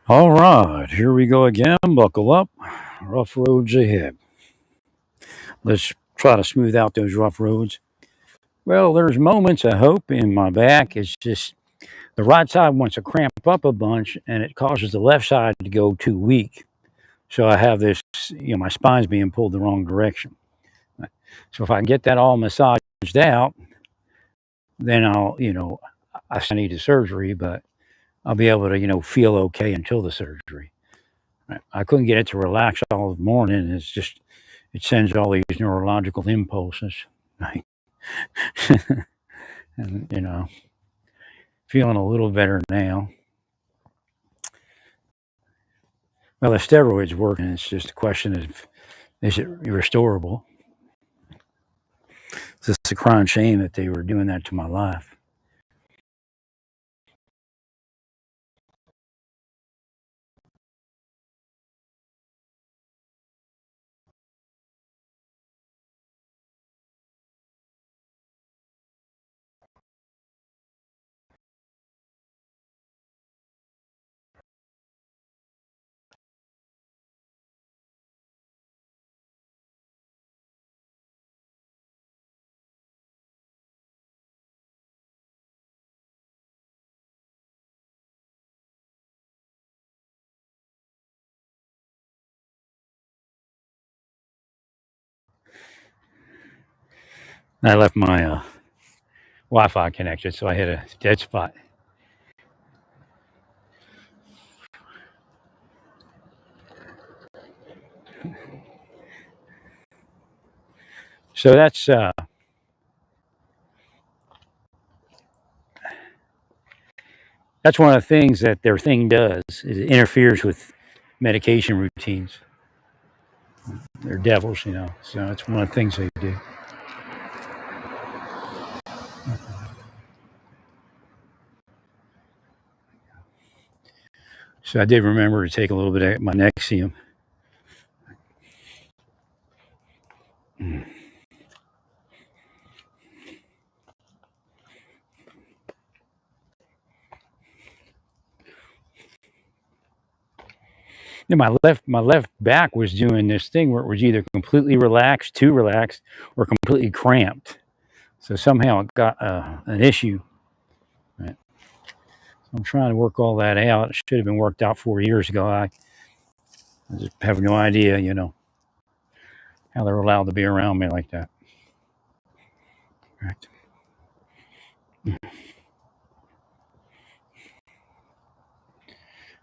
All right, here we go again. Buckle up. Rough roads ahead. Let's try to smooth out those rough roads. Well, there's moments of hope in my back. It's just the right side wants to cramp up a bunch and it causes the left side to go too weak. So I have this, my spine's being pulled the wrong direction. So if I can get that all massaged out, then I need a surgery, but I'll be able to, feel okay until the surgery. I couldn't get it to relax all morning. It sends all these neurological impulses. And, feeling a little better now. Well, the steroids working. It's just a question of is it restorable? It's just a crying shame that they were doing that to my life. I left my Wi-Fi connected, so I hit a dead spot. So that's one of the things that their thing does. Is it interferes with medication routines. They're devils, So it's one of the things they do. So I did remember to take a little bit of my Nexium. Mm. Yeah, my left back was doing this thing where it was either completely relaxed, too relaxed, or completely cramped. So somehow it got an issue. Right? So I'm trying to work all that out. It should have been worked out 4 years ago. I just have no idea, how they're allowed to be around me like that. Right.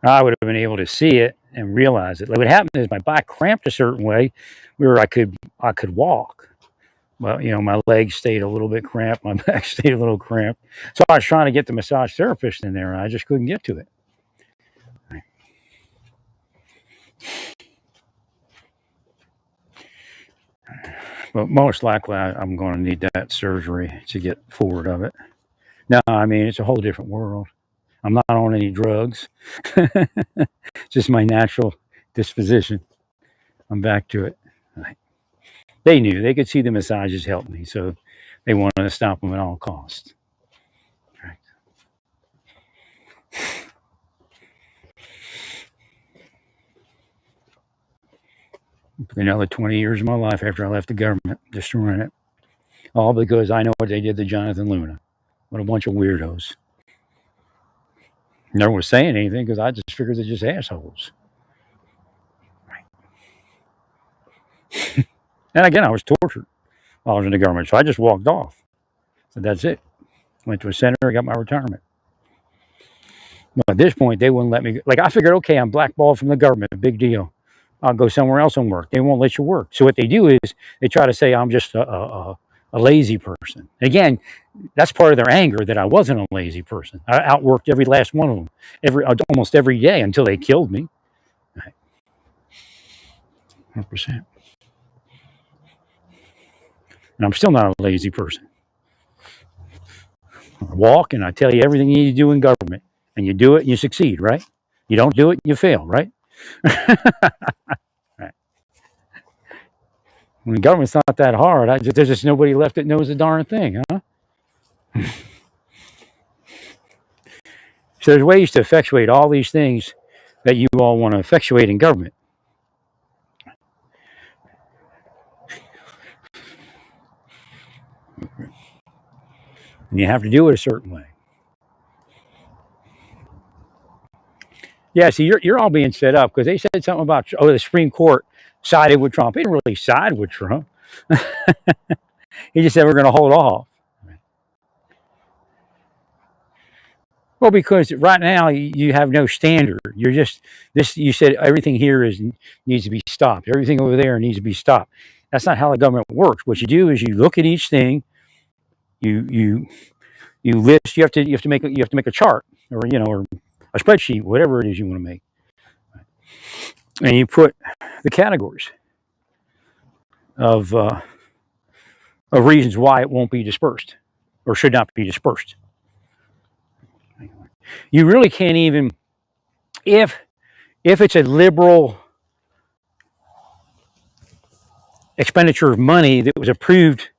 I would have been able to see it and realize it. Like what happened is my back cramped a certain way where I could walk. Well, my legs stayed a little bit cramped, my back stayed a little cramped. So I was trying to get the massage therapist in there, and I just couldn't get to it. But most likely, I'm going to need that surgery to get forward of it. No, I mean it's a whole different world. I'm not on any drugs. Just my natural disposition. I'm back to it. They knew they could see the massages helped me, so they wanted to stop them at all costs. Right. Another 20 years of my life after I left the government, destroying it, all because I know what they did to Jonathan Luna. What a bunch of weirdos. Never was saying anything because I just figured they're just assholes. And again, I was tortured while I was in the government, so I just walked off. So that's it. Went to a center, got my retirement. But at this point, they wouldn't let me. Like I figured, okay, I'm blackballed from the government. Big deal. I'll go somewhere else and work. They won't let you work. So what they do is they try to say I'm just a lazy person. Again, that's part of their anger that I wasn't a lazy person. I outworked every last one of them, almost every day until they killed me. 100%. And I'm still not a lazy person. I walk and I tell you everything you need to do in government, and you do it and you succeed, right? You don't do it, you fail, right? Right. When the government's not that hard, there's just nobody left that knows the darn thing, huh? So there's ways to effectuate all these things that you all want to effectuate in government. And you have to do it a certain way. Yeah, see, you're all being set up because they said something about, the Supreme Court sided with Trump. He didn't really side with Trump. He just said we're going to hold off. Well, because right now you have no standard. You're just this. You said everything here needs to be stopped. Everything over there needs to be stopped. That's not how the government works. What you do is you look at each thing. You list. You have to make a chart, or or a spreadsheet, whatever it is you want to make, and you put the categories of reasons why it won't be dispersed or should not be dispersed. You really can't even if it's a liberal expenditure of money that was approved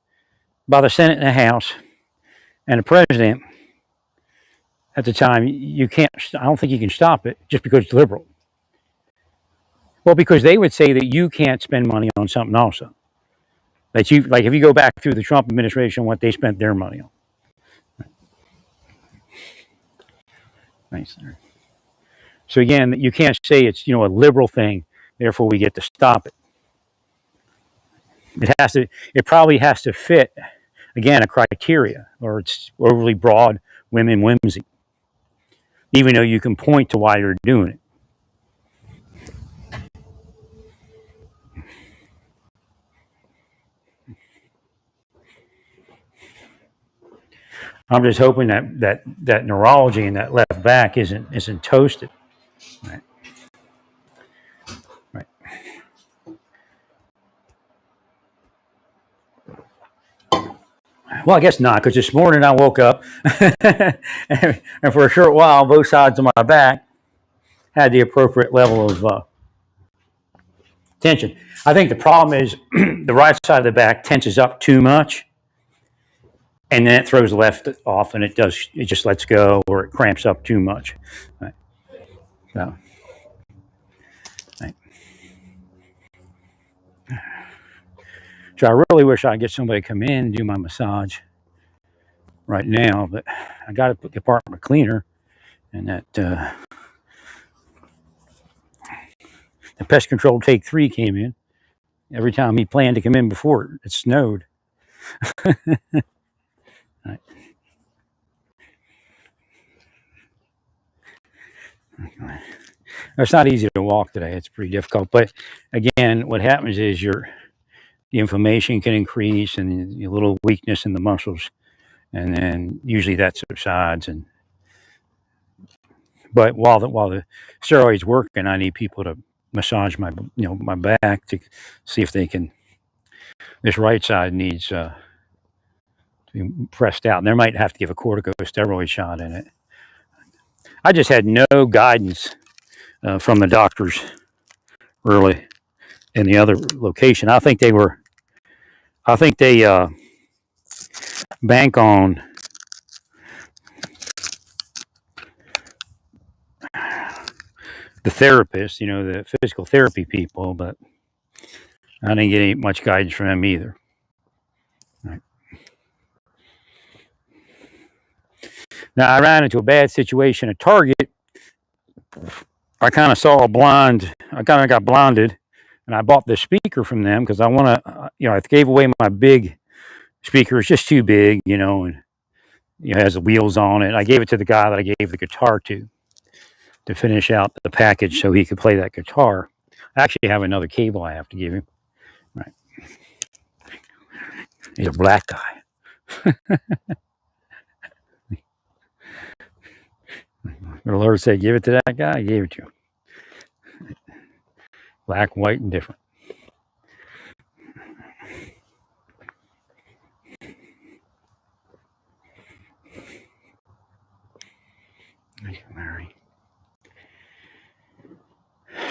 by the Senate and the House and the president at the time, you can't. I don't think you can stop it just because it's liberal. Well, because they would say that you can't spend money on something also. That you like if you go back through the Trump administration, what they spent their money on. Nice. So again, you can't say it's a liberal thing. Therefore, we get to stop it. It has to. It probably has to fit again a criteria, or it's overly broad, women whimsy. Even though you can point to why you're doing it. I'm just hoping that neurology in that left back isn't toasted. Right. Right. Well, I guess not, because this morning I woke up and for a short while, both sides of my back had the appropriate level of tension. I think the problem is the right side of the back tenses up too much, and then it throws the left off, and it just lets go, or it cramps up too much. Right. So, right. So I really wish I could get somebody to come in and do my massage right now, but I got to put the apartment cleaner, and that the pest control take 3 came in. Every time he planned to come in before it snowed. Right. It's not easy to walk today. It's pretty difficult. But again, what happens is the inflammation can increase and a little weakness in the muscles, and then usually that subsides. But while the steroids working, I need people to massage my back to see if they can. This right side needs to be pressed out, and they might have to give a corticosteroid shot in it. I just had no guidance from the doctors really in the other location. I think they bank on the therapists, the physical therapy people, but I didn't get any much guidance from them either. Right. Now, I ran into a bad situation at Target. I kind of got blinded, and I bought this speaker from them because I want to, I gave away my big speaker. It's just too big, and it has the wheels on it. I gave it to the guy that I gave the guitar to finish out the package so he could play that guitar. I actually have another cable I have to give him. Right. He's a black guy. The Lord said, give it to that guy. I gave it to him. Black, white, and different.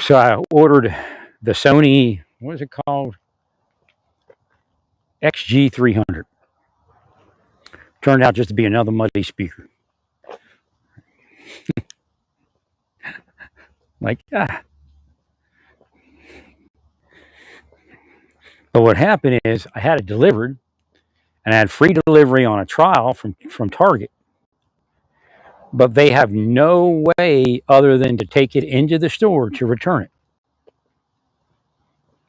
So I ordered the Sony, what is it called? XG300. Turned out just to be another muddy speaker. Like, ah. But what happened is I had it delivered and I had free delivery on a trial from Target. But they have no way other than to take it into the store to return it.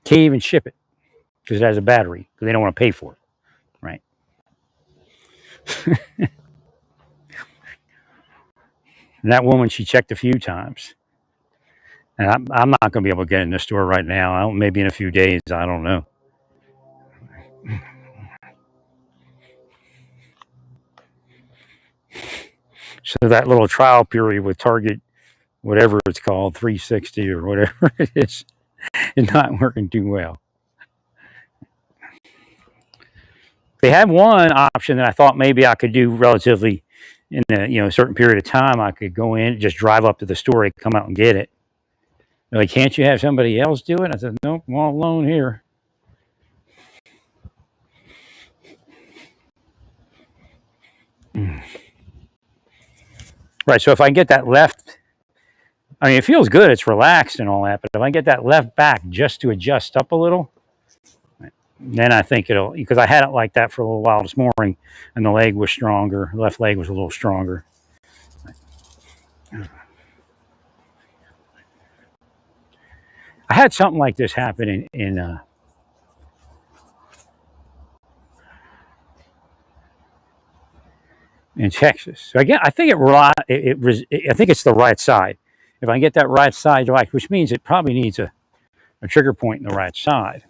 Can't even ship it because it has a battery because they don't want to pay for it. Right. And that woman, she checked a few times. And I'm not going to be able to get it in the store right now. Maybe in a few days. I don't know. So that little trial period with Target, whatever it's called, 360 or whatever it is not working too well. They had one option that I thought maybe I could do relatively in a certain period of time. I could go in, just drive up to the store, and come out and get it. They're like, can't you have somebody else do it? I said, nope, I'm all alone here. Right. So if I get that left, I mean, it feels good. It's relaxed and all that. But if I get that left back just to adjust up a little, then I think it'll, because I had it like that for a little while this morning and the leg was stronger. The left leg was a little stronger. I had something like this happen in Texas. So again, I think I think it's the right side. If I get that right side right, which means it probably needs a trigger point in the right side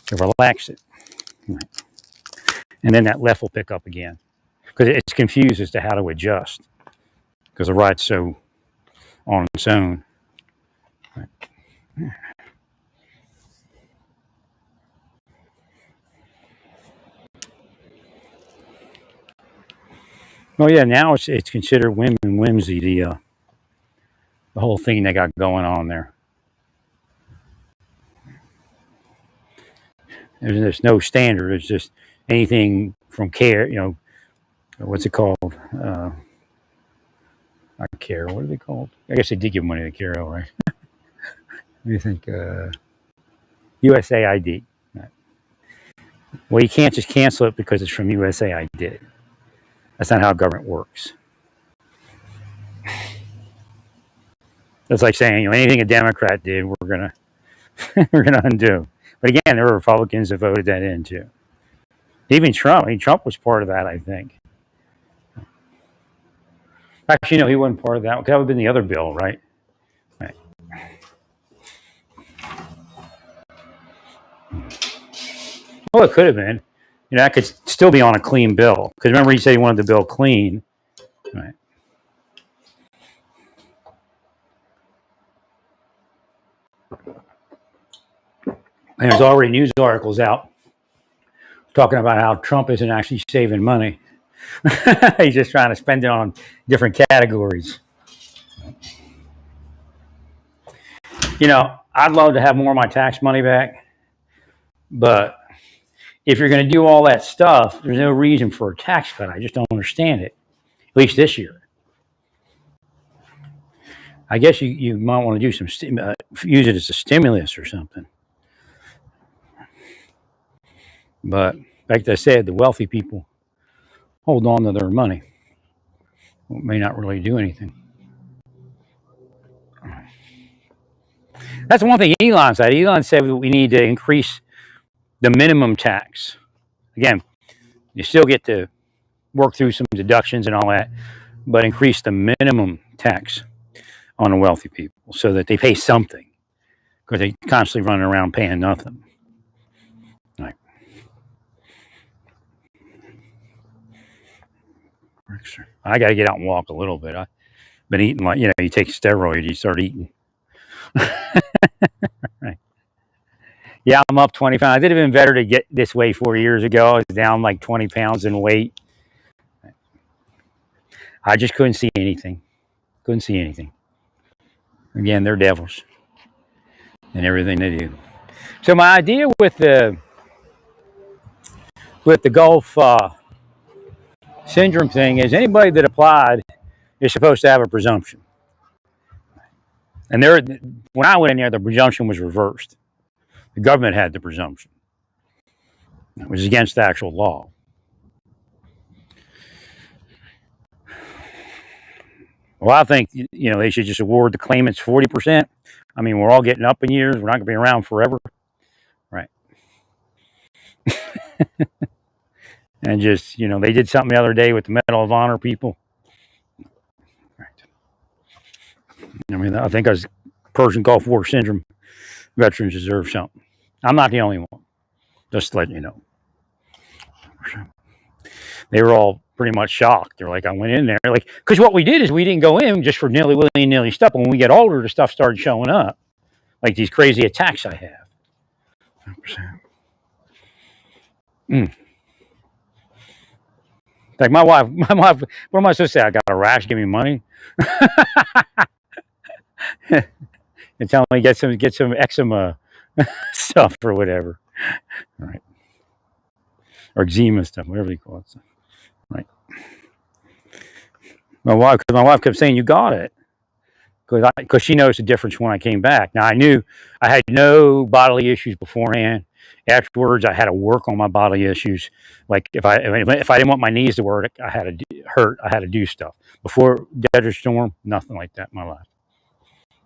to relax it. Right. And then that left will pick up again because it's confused as to how to adjust because the right's so on its own. Right. Oh yeah, now it's considered whim and whimsy, the whole thing they got going on there. There's no standard. It's just anything from care. What's it called? Not care. What are they called? I guess they did give money to Carol, right? What do you think? USAID. Right. Well, you can't just cancel it because it's from USAID. That's not how government works. It's like saying, anything a Democrat did, we're gonna undo. But again, there were Republicans that voted that in too. Even Trump. I mean, Trump was part of that, I think. Actually, no, he wasn't part of that. That would have been the other bill, right? Right. Well, it could have been. That could still be on a clean bill. Because remember, he said he wanted the bill clean. Right. And there's already news articles out talking about how Trump isn't actually saving money. He's just trying to spend it on different categories. I'd love to have more of my tax money back. But if you're going to do all that stuff, there's no reason for a tax cut. I just don't understand it, at least this year. I guess you might want to do use it as a stimulus or something. But like I said, the wealthy people hold on to their money. It may not really do anything. That's one thing Elon said. Elon said we need to increase the minimum tax. Again, you still get to work through some deductions and all that, but increase the minimum tax on the wealthy people so that they pay something because they constantly running around paying nothing. Right. I got to get out and walk a little bit. I've been eating you take steroids, you start eating. Right. Yeah, I'm up 20 pounds. It'd have been better to get this way 4 years ago. I was down like 20 pounds in weight. I just couldn't see anything. Again, they're devils in everything they do. So my idea with the Gulf syndrome thing is anybody that applied is supposed to have a presumption. And there, when I went in there, the presumption was reversed. The government had the presumption, which is against the actual law. Well, I think they should just award the claimants 40%. I mean, we're all getting up in years. We're not going to be around forever, right? And just they did something the other day with the Medal of Honor people. Right. I mean, I think as Persian Gulf War syndrome veterans deserve something. I'm not the only one. Just to let you know. They were all pretty much shocked. They're like, I went in there, like, because what we did is we didn't go in just for willy-nilly stuff. When we get older, the stuff started showing up, like these crazy attacks I have. 100%. Like my wife, what am I supposed to say? I got a rash, give me money. And tell me get some eczema stuff or whatever. Right. Or eczema stuff, whatever you call it. Right. My wife kept saying, you got it. Because she knows the difference when I came back. Now, I knew I had no bodily issues beforehand. Afterwards, I had to work on my bodily issues. Like if I didn't want my knees to work, I had to do stuff. Before Desert Storm, nothing like that in my life.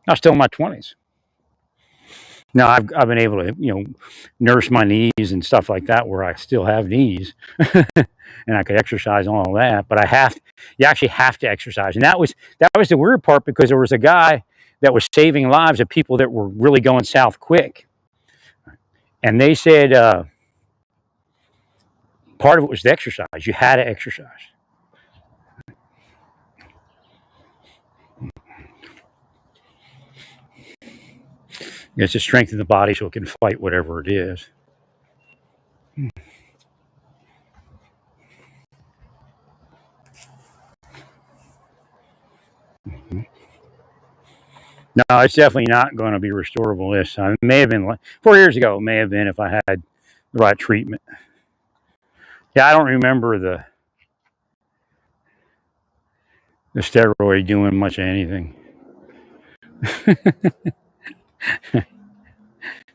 I was still in my 20s. Now I've been able to nurse my knees and stuff like that where I still have knees, and I could exercise and all that. But you actually have to exercise, and that was the weird part, because there was a guy that was saving lives of people that were really going south quick, and they said part of it was the exercise. You had to exercise. It's to strengthen the body so it can fight whatever it is. No, it's definitely not going to be restorable this time. It may have been 4 years ago. It may have been if I had the right treatment. Yeah, I don't remember the steroid doing much of anything.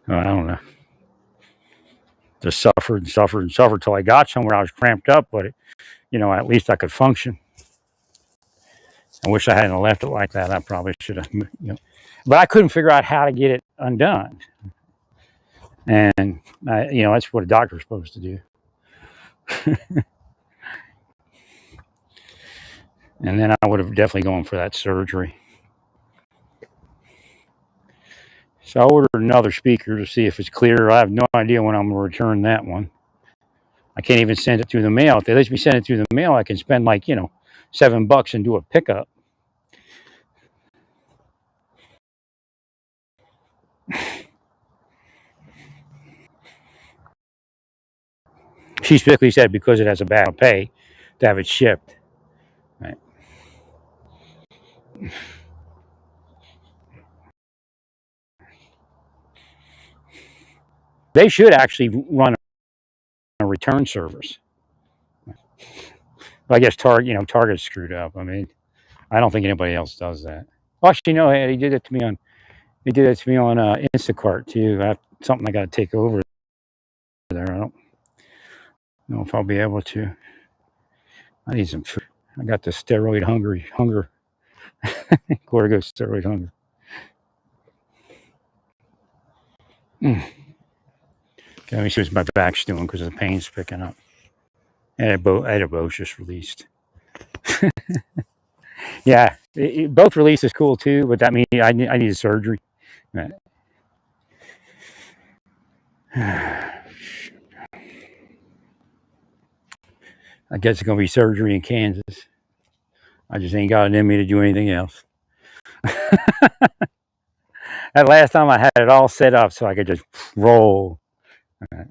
I don't know. Just suffered till I got somewhere. I was cramped up, but at least I could function. I wish I hadn't left it like that. I probably should have, but I couldn't figure out how to get it undone. And that's what a doctor's supposed to do. And then I would have definitely gone for that surgery. So I ordered another speaker to see if it's clear. I have no idea when I'm going to return that one. I can't even send it through the mail. If they let me send it through the mail, I can spend like, $7 and do a pickup. She specifically said because it has a bad pay to have it shipped. Right. They should actually run a return service. But I guess Target's screwed up. I mean, I don't think anybody else does that. Actually, no, they did it to me on Instacart too. That's something I got to take over there. I don't know if I'll be able to. I need some food. I got the steroid hunger. Cortico steroid hunger. Okay, let me see what my back's doing because the pain's picking up. Edibo's just released. Yeah, both release is cool too, but that means I need a surgery. Right. I guess it's going to be surgery in Kansas. I just ain't got it in me to do anything else. That last time I had it all set up so I could just roll. Right.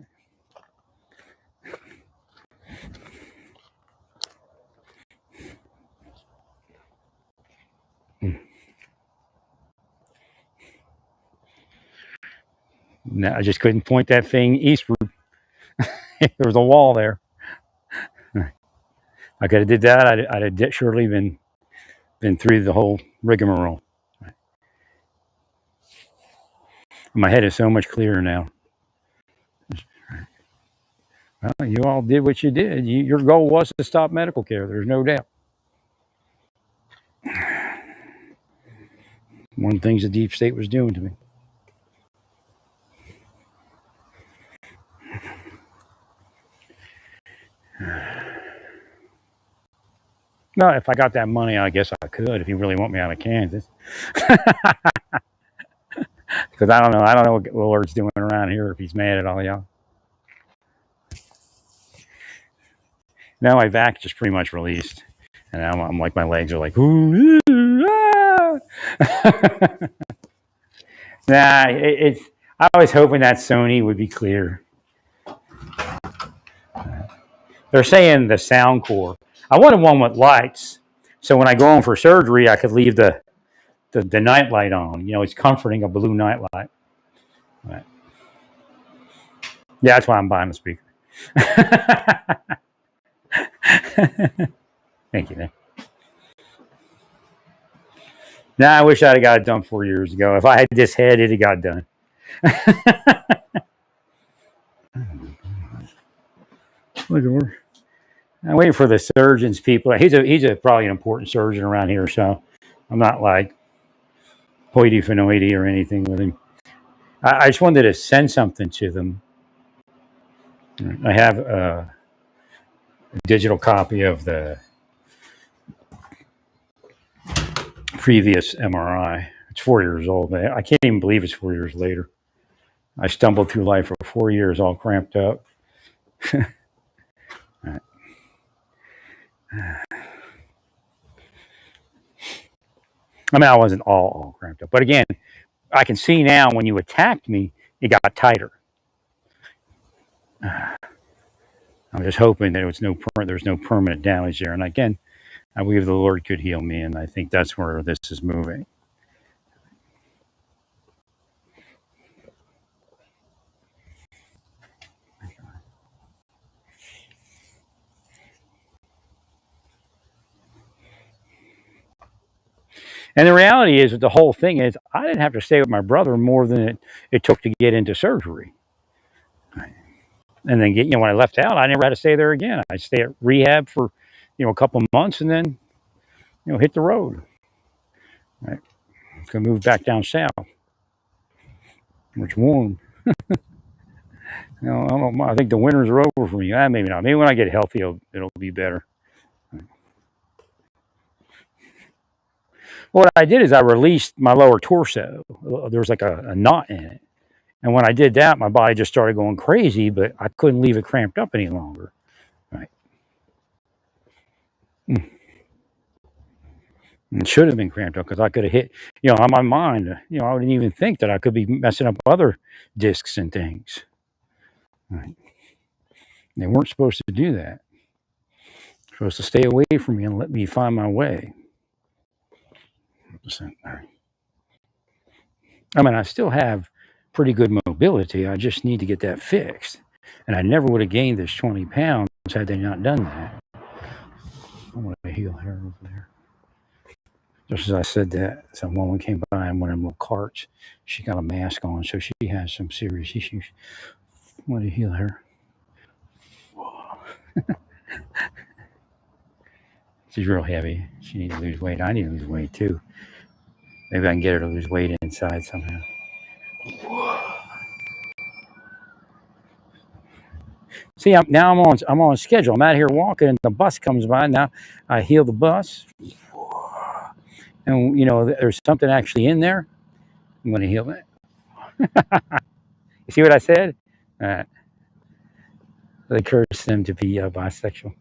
No, I just couldn't point that thing eastward. There was a wall there. I could have did that. I'd have surely been through the whole rigmarole. My head is so much clearer now. Well, you all did what you did. Your goal was to stop medical care. There's no doubt. One of the things the deep state was doing to me. No, if I got that money, I guess I could. If you really want me out of Kansas, because I don't know. I don't know what the Lord's doing around here. If He's mad at all y'all. Now my back just pretty much released, and I'm like, my legs are like, ooh, ah. Nah, it's. I was hoping that Sony would be clear. They're saying the sound core. I wanted one with lights, so when I go in for surgery, I could leave the night light on. You know, it's comforting, a blue night light. Right. Yeah, that's why I'm buying the speaker. Thank you, man. Nah, I wish I'd have got it done 4 years ago. If I had this head, it'd have got done. Look at her. I'm waiting for the surgeons people. He's probably an important surgeon around here, so I'm not like hoity-toity or anything with him. I just wanted to send something to them. I have a digital copy of the previous MRI. It's 4 years old, but I can't even believe it's 4 years later. I stumbled through life for 4 years, all cramped up. Right. I mean, I wasn't all cramped up, but again, I can see now when you attacked me, it got tighter. I'm just hoping that there's no permanent damage there. And again, I believe the Lord could heal me, and I think that's where this is moving. And the reality is that the whole thing is I didn't have to stay with my brother more than it took to get into surgery. And then when I left out, I never had to stay there again. I stay at rehab for, a couple of months and then, hit the road. Right. Gonna move back down south. It's warm. I don't know. I think the winters are over for me. Maybe not. Maybe when I get healthy, it'll be better. What I did is I released my lower torso. There was like a knot in it. And when I did that, my body just started going crazy, but I couldn't leave it cramped up any longer. Right. It should have been cramped up because I could have hit, on my mind, I wouldn't even think that I could be messing up other discs and things. Right. They weren't supposed to do that. They're supposed to stay away from me and let me find my way. I mean, I still have pretty good mobility. I just need to get that fixed. And I never would have gained this 20 pounds had they not done that. I want to heal her over there. Just as I said that, some woman came by in one of them little carts. She got a mask on, so she has some serious issues. I want to heal her. She's real heavy. She needs to lose weight. I need to lose weight too. Maybe I can get her to lose weight inside somehow. See, now I'm on schedule. I'm out here walking, and the bus comes by. Now I heal the bus, and there's something actually in there. I'm going to heal it. You see what I said? They curse them to be bisexual.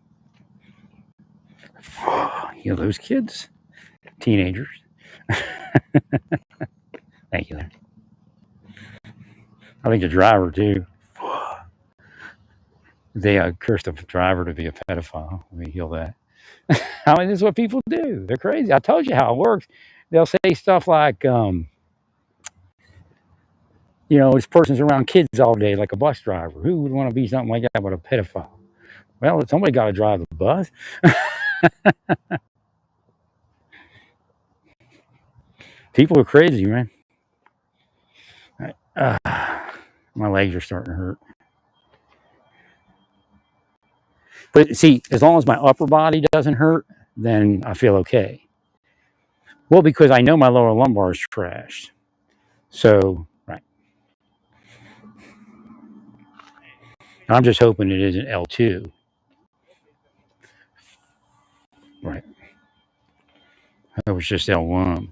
Heal those kids, teenagers. Thank you, there. I think the driver too. They cursed the driver to be a pedophile. Let me heal that. I mean, this is what people do. They're crazy. I told you how it works. They'll say stuff like, this person's around kids all day like a bus driver. Who would want to be something like that with a pedophile? Well, somebody got to drive the bus. People are crazy, man. Right. Uh, my legs are starting to hurt. But see, as long as my upper body doesn't hurt, then I feel okay. Well, because I know my lower lumbar is trashed. So, right. I'm just hoping it isn't L2. Right. It was just L1.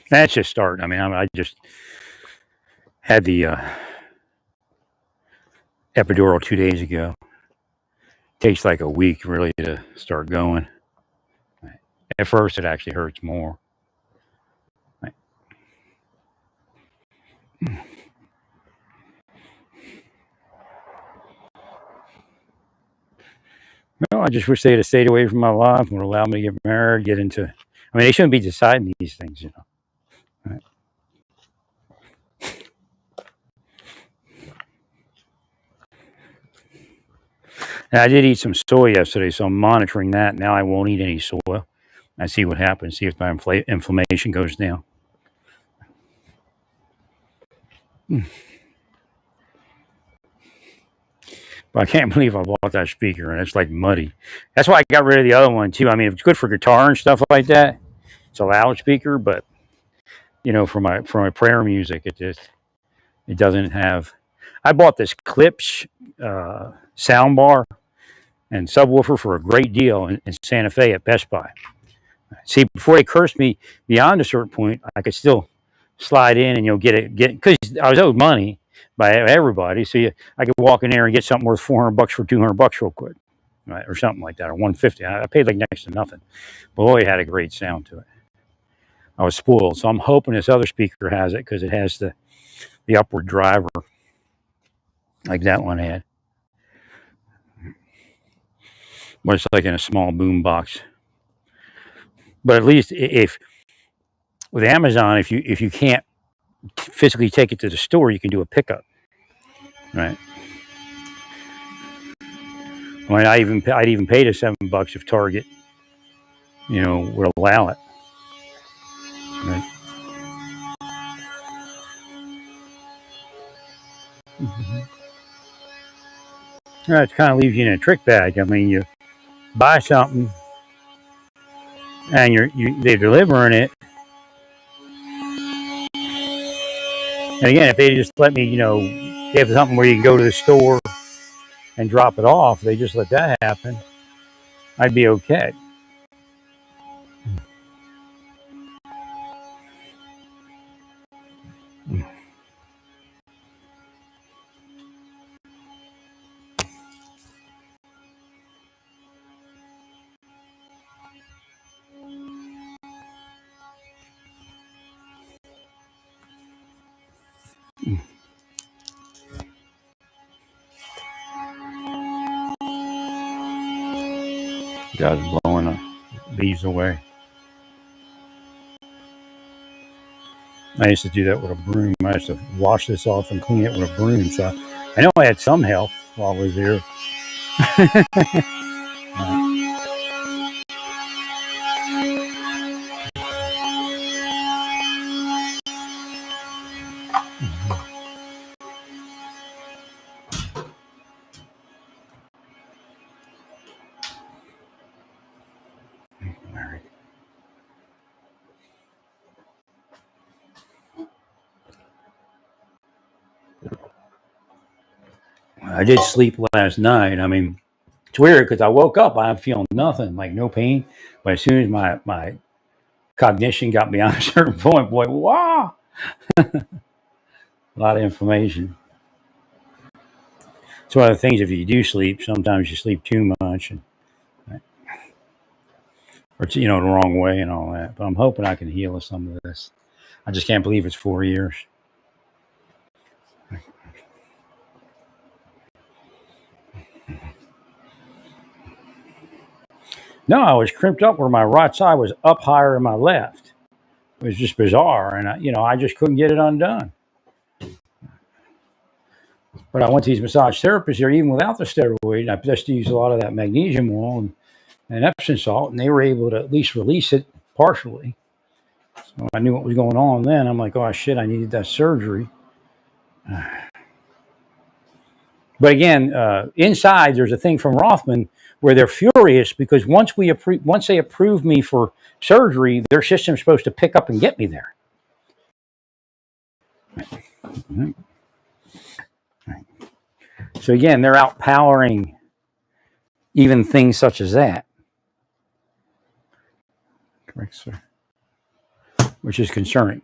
That's just starting. I mean, I just had the epidural 2 days ago. Takes like a week really to start going. At first, it actually hurts more. Well, I just wish they had stayed away from my life and would allow me to get married, get into. I mean, they shouldn't be deciding these things, you know. Right. And I did eat some soy yesterday, so I'm monitoring that. Now I won't eat any soy. I see what happens. See if my inflammation goes down. But I can't believe I bought that speaker and it's like muddy. That's why I got rid of the other one too. I mean, it's good for guitar and stuff like that. It's a loudspeaker, but you know, for my prayer music, it doesn't have. I bought this Klipsch sound bar and subwoofer for a great deal in Santa Fe at Best Buy. See, before they cursed me beyond a certain point, I could still slide in and get because I was owed money by everybody. So I could walk in there and get something worth $400 for $200 real quick, right, or something like that, or 150. I paid like next to nothing. Boy, it had a great sound to it. I was spoiled, so I'm hoping this other speaker has it because it has the upward driver like that one had. But it's like in a small boom box. But at least if with Amazon, if you can't physically take it to the store, you can do a pickup, right? I mean, I'd even pay the $7 if Target, you know, would allow it. Right? Mm-hmm. It kind of leaves you in a trick bag. I mean, you buy something and they're delivering it, and again, if they just let me, you know, they have something where you can go to the store and drop it off. They just let that happen. I'd be okay. God's blowing the leaves away. I used to do that with a broom. I used to wash this off and clean it with a broom. So I know I had some help while I was there. I did sleep last night. I mean, it's weird because I woke up, I'm feeling nothing, like no pain. But as soon as my cognition got beyond a certain point, boy, wow, a lot of information. It's one of the things, if you do sleep, sometimes you sleep too much, or it's, you know, the wrong way and all that. But I'm hoping I can heal with some of this. I just can't believe it's 4 years. No, I was crimped up where my right side was up higher than my left. It was just bizarre, and I just couldn't get it undone. But I went to these massage therapists here, even without the steroid. I just used a lot of that magnesium oil, and and Epsom salt, and they were able to at least release it partially. So I knew what was going on then. I'm like, oh shit, I needed that surgery. But again, inside there's a thing from Rothman where they're furious because once they approve me for surgery, their system's supposed to pick up and get me there. So again, they're outpowering even things such as that. Correct, sir. Which is concerning.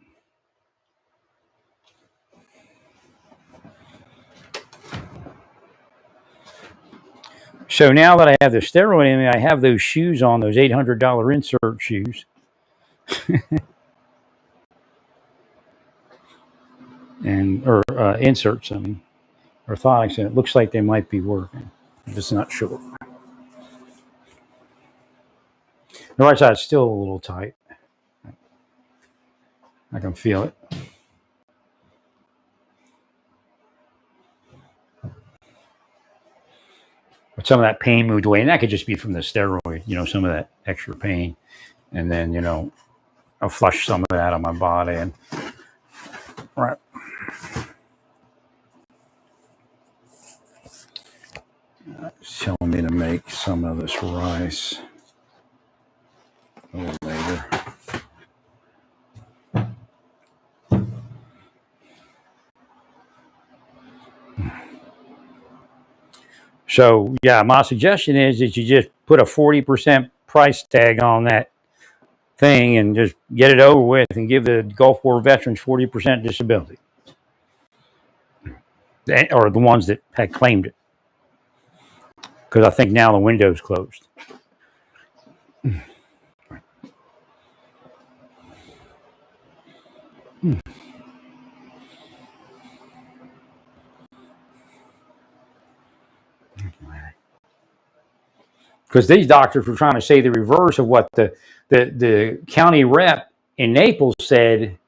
So now that I have the steroid in me, I have those shoes on, those $800 insert shoes. or inserts, I mean, orthotics, and it looks like they might be working. I'm just not sure. The right side's still a little tight. I can feel it. But some of that pain moved away, and that could just be from the steroid, some of that extra pain. And then, I'll flush some of that out of my body. And right. It's telling me to make some of this rice a little later. So, yeah, my suggestion is that you just put a 40% price tag on that thing and just get it over with and give the Gulf War veterans 40% disability. Or the ones that had claimed it. Because I think now the window's closed. Because these doctors were trying to say the reverse of what the county rep in Naples said,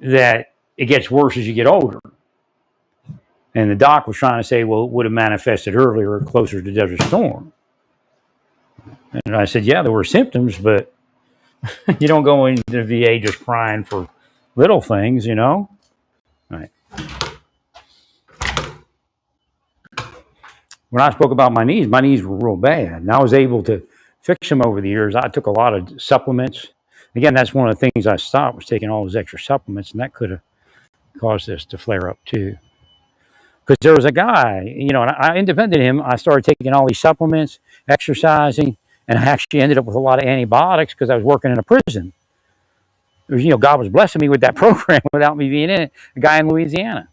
that it gets worse as you get older. And the doc was trying to say, well, it would have manifested earlier or closer to Desert Storm. And I said, yeah, there were symptoms, but you don't go into the VA just crying for little things, Right. When I spoke about my knees were real bad. And I was able to fix them over the years. I took a lot of supplements. Again, that's one of the things I stopped, was taking all those extra supplements, and that could have caused this to flare up too. Because there was a guy, and I independent of him, I started taking all these supplements, exercising, and I actually ended up with a lot of antibiotics because I was working in a prison. It was, God was blessing me with that program without me being in it. A guy in Louisiana.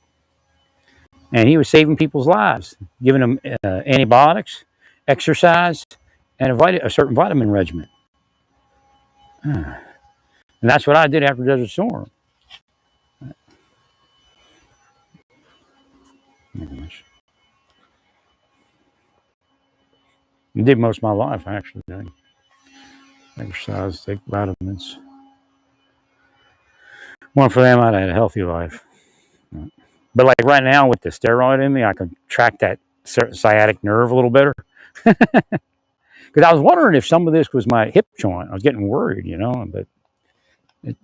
And he was saving people's lives, giving them antibiotics, exercise, and a certain vitamin regimen. And that's what I did after Desert Storm. I did most of my life, actually. Exercise, take vitamins. One for them, I had a healthy life. But like right now with the steroid in me, I can track that sciatic nerve a little better. Because I was wondering if some of this was my hip joint. I was getting worried, but it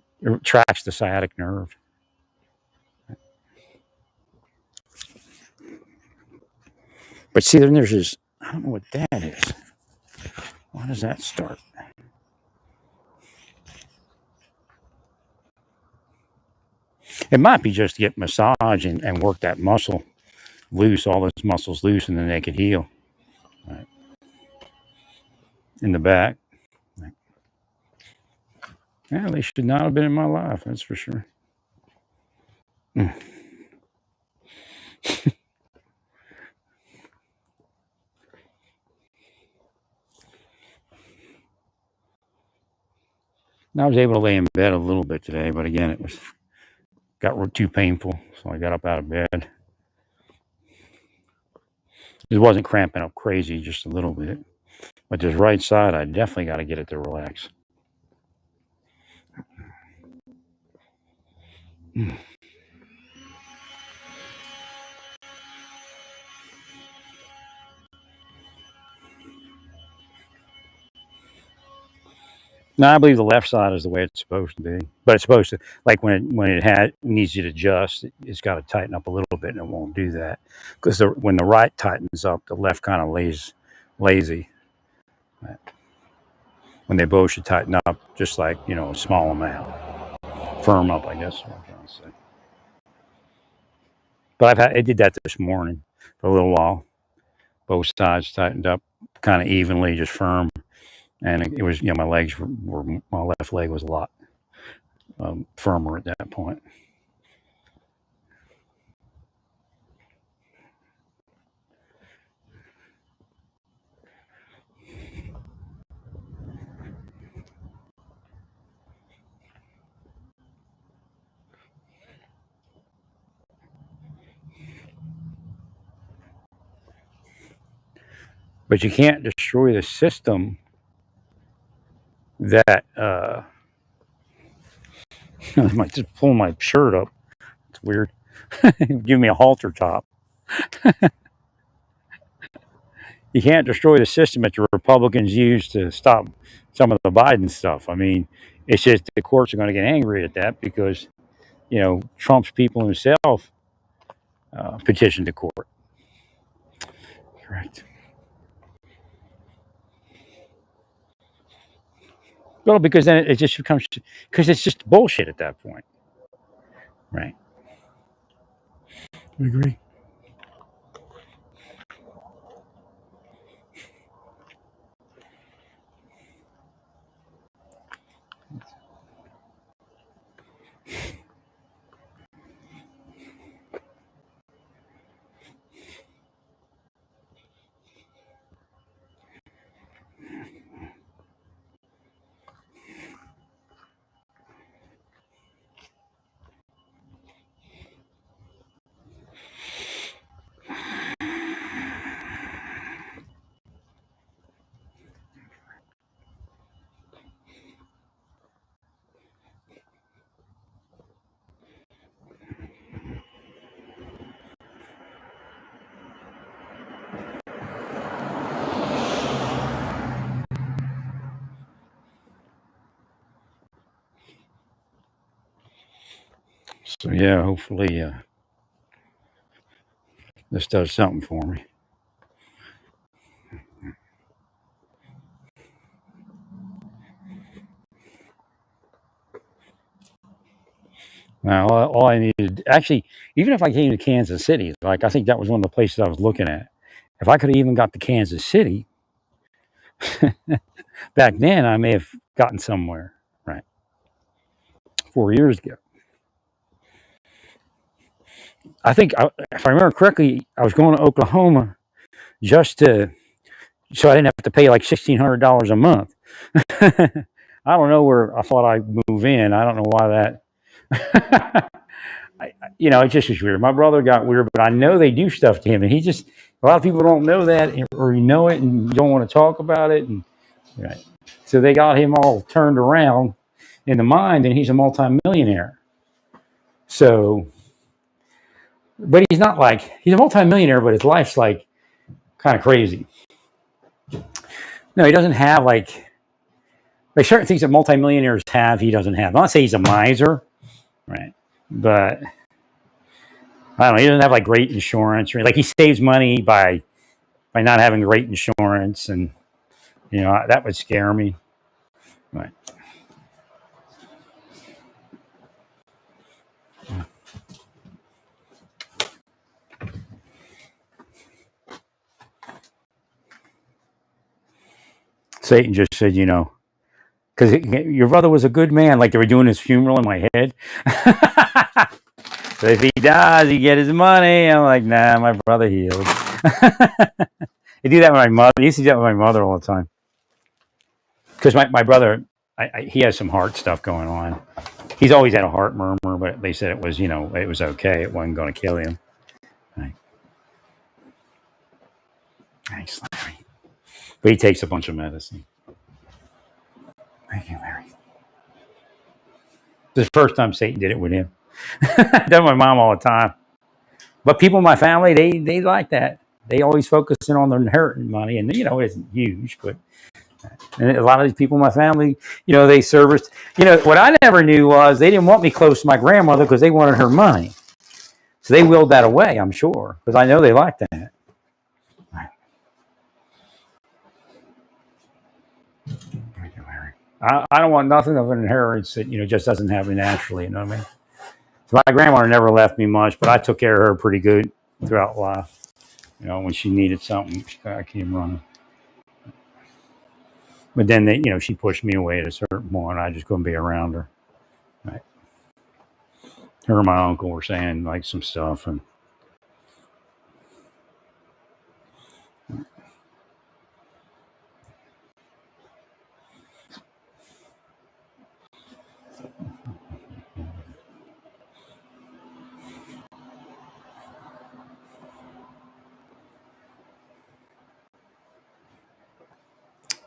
tracks the sciatic nerve. But see, then there's this, I don't know what that is. Why does that start? It might be just to get massage and work that muscle loose, all those muscles loose, and then they could heal. Right. In the back. Yeah, they should not have been in my life, that's for sure. I was able to lay in bed a little bit today, but again, it got too painful, so I got up out of bed. It wasn't cramping up crazy, just a little bit. But this right side, I definitely got to get it to relax. No, I believe the left side is the way it's supposed to be, but it's supposed to, like when it needs you to adjust, it's got to tighten up a little bit, and it won't do that because when the right tightens up, the left kind of lays lazy. Right? When they both should tighten up, just like a small amount, firm up, I guess. Is what I'm trying to say. But I did that this morning for a little while. Both sides tightened up kind of evenly, just firm, and it was my legs were my left leg was a lot firmer at that point. But you can't destroy the system that I might just pull my shirt up. It's weird. Give me a halter top. You can't destroy the system that the Republicans use to stop some of the Biden stuff. I mean, it's just the courts are going to get angry at that because Trump's people himself petitioned the court. Correct. Well, because then it just becomes because it's just bullshit at that point, right? I agree. So yeah, hopefully this does something for me. Now, all I needed, actually, even if I came to Kansas City, like I think that was one of the places I was looking at. If I could have even got to Kansas City back then, I may have gotten somewhere, right? 4 years ago. I think, if I remember correctly, I was going to Oklahoma just so I didn't have to pay like $1,600 a month. I don't know where I thought I'd move in. I don't know why that. It just was weird. My brother got weird, but I know they do stuff to him, and a lot of people don't know that, or you know it and you don't want to talk about it, and right. So they got him all turned around in the mind, and he's a multimillionaire. So, but he's not like he's a multimillionaire, but his life's like kind of crazy. No, he doesn't have like certain things that multimillionaires have. He doesn't have. I'm not saying he's a miser, right? But I don't know. He doesn't have like great insurance, or like he saves money by not having great insurance, and that would scare me. Right. Satan just said, because your brother was a good man, like they were doing his funeral in my head. So if he dies, he get his money. I'm like, nah, my brother healed. They do that with my mother. They used to do that with my mother all the time. Because my brother, he has some heart stuff going on. He's always had a heart murmur, but they said it was, it was okay. It wasn't going to kill him. Right. Thanks, Larry. But he takes a bunch of medicine. Thank you, Larry. The first time Satan did it with him. Done with my mom all the time. But people in my family, they like that. They always focus in on their inheritance money, and it isn't huge, but And a lot of these people in my family, they serviced. What I never knew was they didn't want me close to my grandmother because they wanted her money. So they willed that away, I'm sure, because I know they liked that. I don't want nothing of an inheritance that just doesn't happen naturally. You know what I mean? So my grandmother never left me much, but I took care of her pretty good throughout life. When she needed something, I came running. But then she pushed me away at a certain point. I just couldn't be around her. Right. Her and my uncle were saying like some stuff, and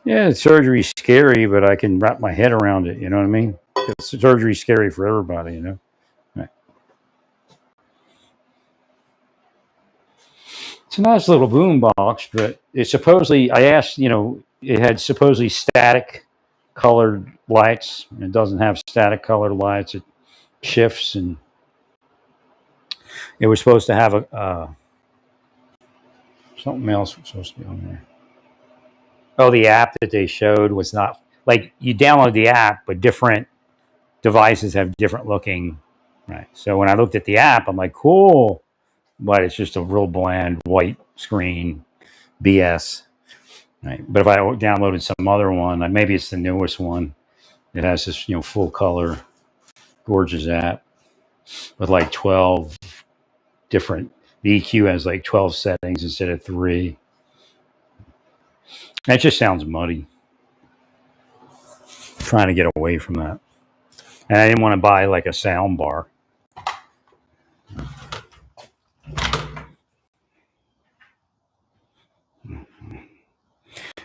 yeah, surgery's scary, but I can wrap my head around it. You know what I mean? Surgery's scary for everybody. Right. It's a nice little boom box, but it's supposedly, I asked, it had supposedly static colored lights. It doesn't have static colored lights. It shifts, and it was supposed to have something else was supposed to be on there. Oh, the app that they showed was not like you download the app, but different devices have different looking. Right. So when I looked at the app, I'm like, cool, but it's just a real bland white screen BS. Right. But if I downloaded some other one, like maybe it's the newest one, it has this full color, gorgeous app with like 12 different. The EQ has like 12 settings instead of 3. That just sounds muddy. Trying to get away from that. And I didn't want to buy like a sound bar.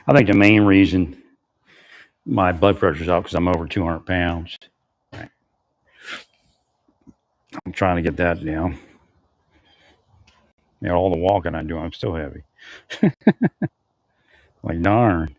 I think the main reason my blood pressure's up because I'm over 200 pounds. Right. I'm trying to get that down. All the walking I do, I'm still heavy. Like darn.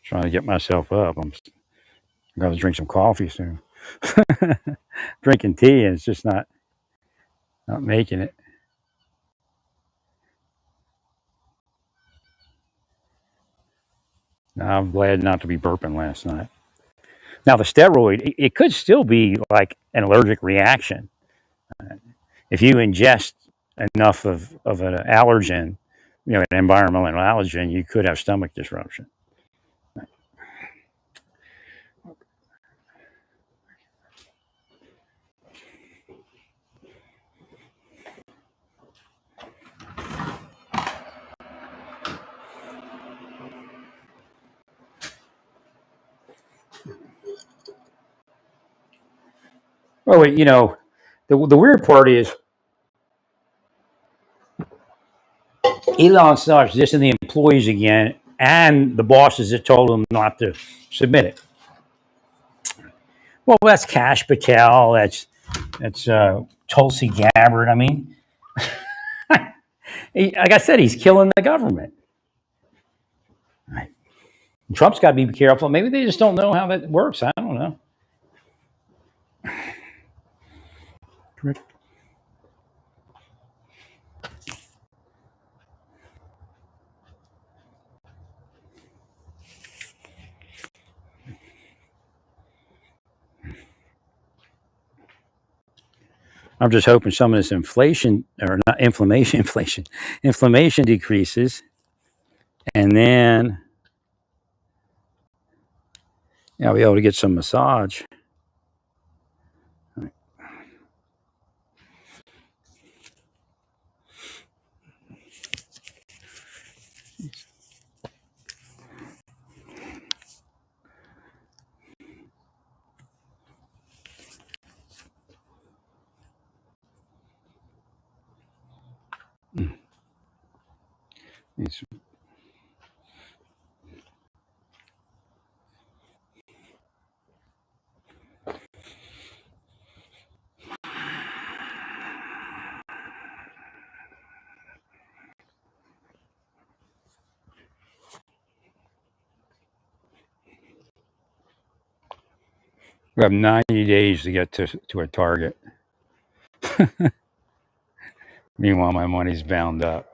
Trying to get myself up. I'm going to drink some coffee soon. Drinking tea and it's just not making it. Now, I'm glad not to be burping last night. Now the steroid, it could still be like an allergic reaction. If you ingest enough of an allergen, an environmental allergen, you could have stomach disruption. Well, the weird part is Elon starts dissing the employees again, and the bosses that told him not to submit it. Well, that's Cash Patel. That's Tulsi Gabbard. I mean, like I said, he's killing the government. Right. Trump's got to be careful. Maybe they just don't know how that works. I don't know. Correct. I'm just hoping some of this inflation or not inflammation decreases, and then I'll be able to get some massage. It's, we have 90 days to get to a target. Meanwhile, my money's bound up.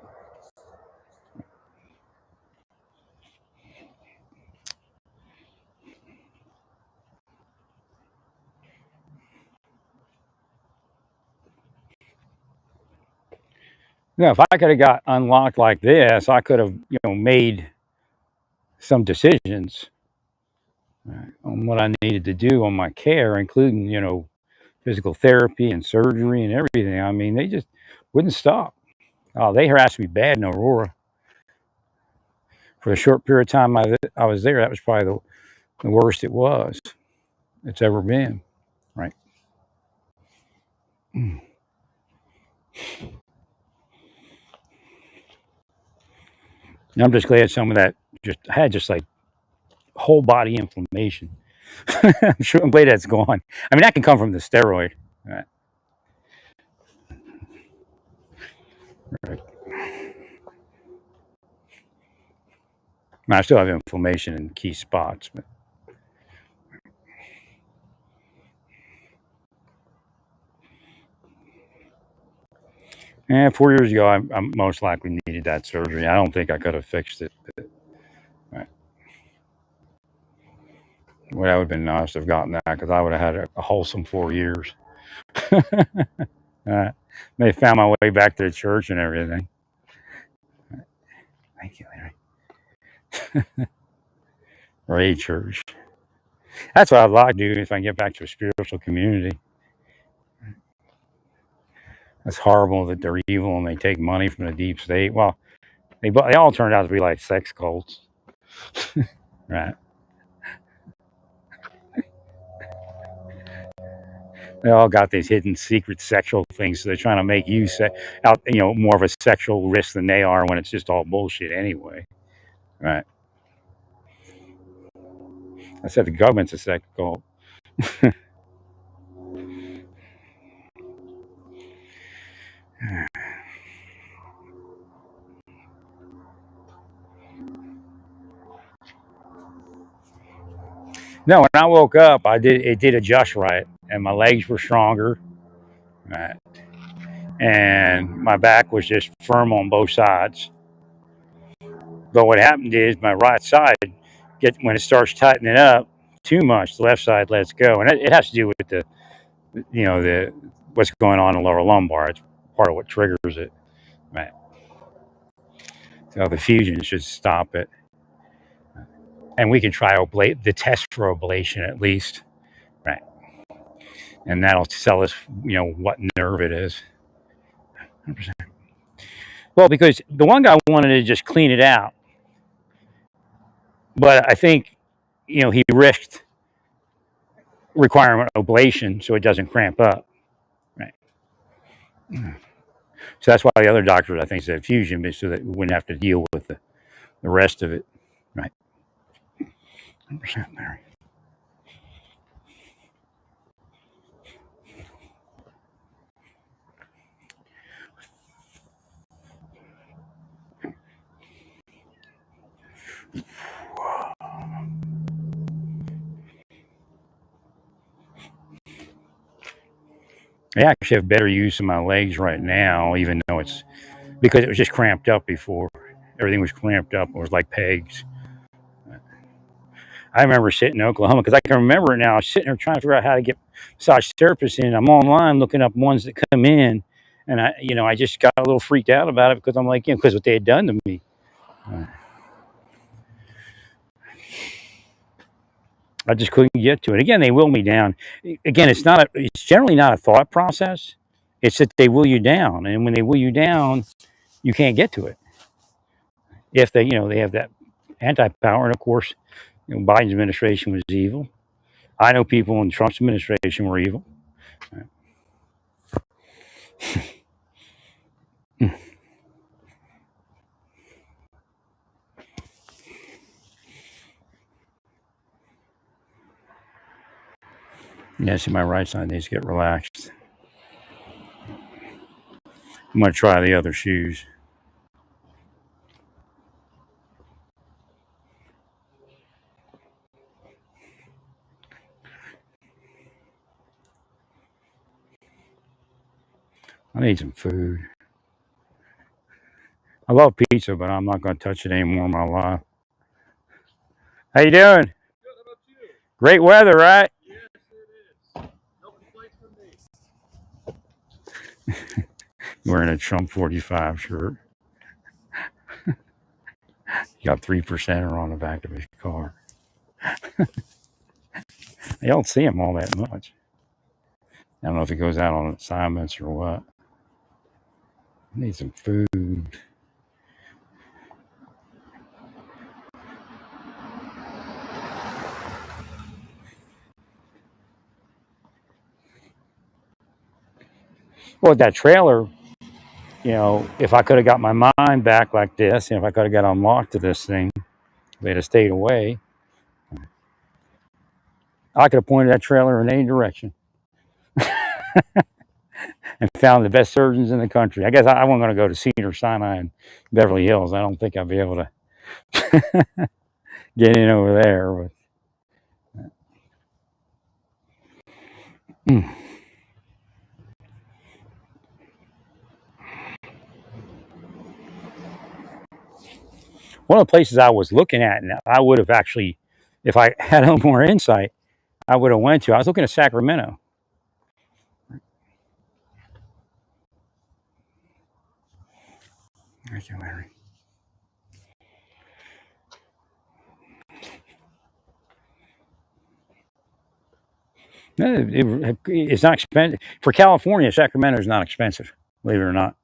Now, if I could have got unlocked like this, I could have, made some decisions on what I needed to do on my care, including, physical therapy and surgery and everything. I mean, they just wouldn't stop. Oh, they harassed me bad in Aurora. For a short period of time I was there, that was probably the worst it's ever been. Right. And I'm just glad some of that I had just like whole body inflammation. I'm glad that's gone. I mean, that can come from the steroid. Right. Right. I still have inflammation in key spots, but 4 years ago, I most likely needed that surgery. I don't think I could have fixed it. But, right. Well, that would have been nice to have gotten that because I would have had a wholesome 4 years. They found my way back to the church and everything. Thank you, Larry. Ray Church. That's what I'd like to do if I can get back to a spiritual community. It's horrible that they're evil and they take money from the deep state. Well, they all turned out to be like sex cults. Right. They all got these hidden secret sexual things. So they're trying to make you out, more of a sexual risk than they are when it's just all bullshit anyway. Right. I said the government's a sex cult. No, when I woke up, it did adjust right, and my legs were stronger, right, and my back was just firm on both sides. But what happened is my right side, when it starts tightening up too much, the left side lets go, and it has to do with the what's going on in the lower lumbar. It's part of what triggers it, right? So the fusion should stop it, and we can try the test for ablation at least, right? And that'll tell us, what nerve it is. 100%. Well, because the one guy wanted to just clean it out, but I think, he risked requirement ablation so it doesn't cramp up, right? So that's why the other doctors, I think, said fusion, so that we wouldn't have to deal with the rest of it, right? 100%, Larry. I actually have better use of my legs right now, even though it's because it was just cramped up before. Everything was cramped up. It was like pegs. I remember sitting in Oklahoma because I can remember it now. I was sitting there trying to figure out how to get massage therapists in. I'm online looking up ones that come in, and I just got a little freaked out about it because I'm like, because what they had done to me. I just couldn't get to it. Again, they will me down. Again, it's generally not a thought process. It's that they will you down, and when they will you down, you can't get to it. If they have that anti-power, and of course, Biden's administration was evil. I know people in Trump's administration were evil. Yeah, see, my right side needs to get relaxed. I'm going to try the other shoes. I need some food. I love pizza, but I'm not going to touch it anymore in my life. How you doing? Great weather, right? Wearing a Trump 45 shirt. You got 3% on the back of his car. You don't see him all that much. I don't know if he goes out on assignments or what. I need some food. Well, that trailer, if I could have got my mind back like this, if I could have got unlocked to this thing, if they'd have stayed away, I could have pointed that trailer in any direction and found the best surgeons in the country. I guess I wasn't going to go to Cedars-Sinai and Beverly Hills. I don't think I'd be able to get in over there. But, one of the places I was looking at, and I would have actually, if I had a little more insight, I would have went to. I was looking at Sacramento. Thank you, Larry. It's not expensive for California. Sacramento is not expensive, believe it or not.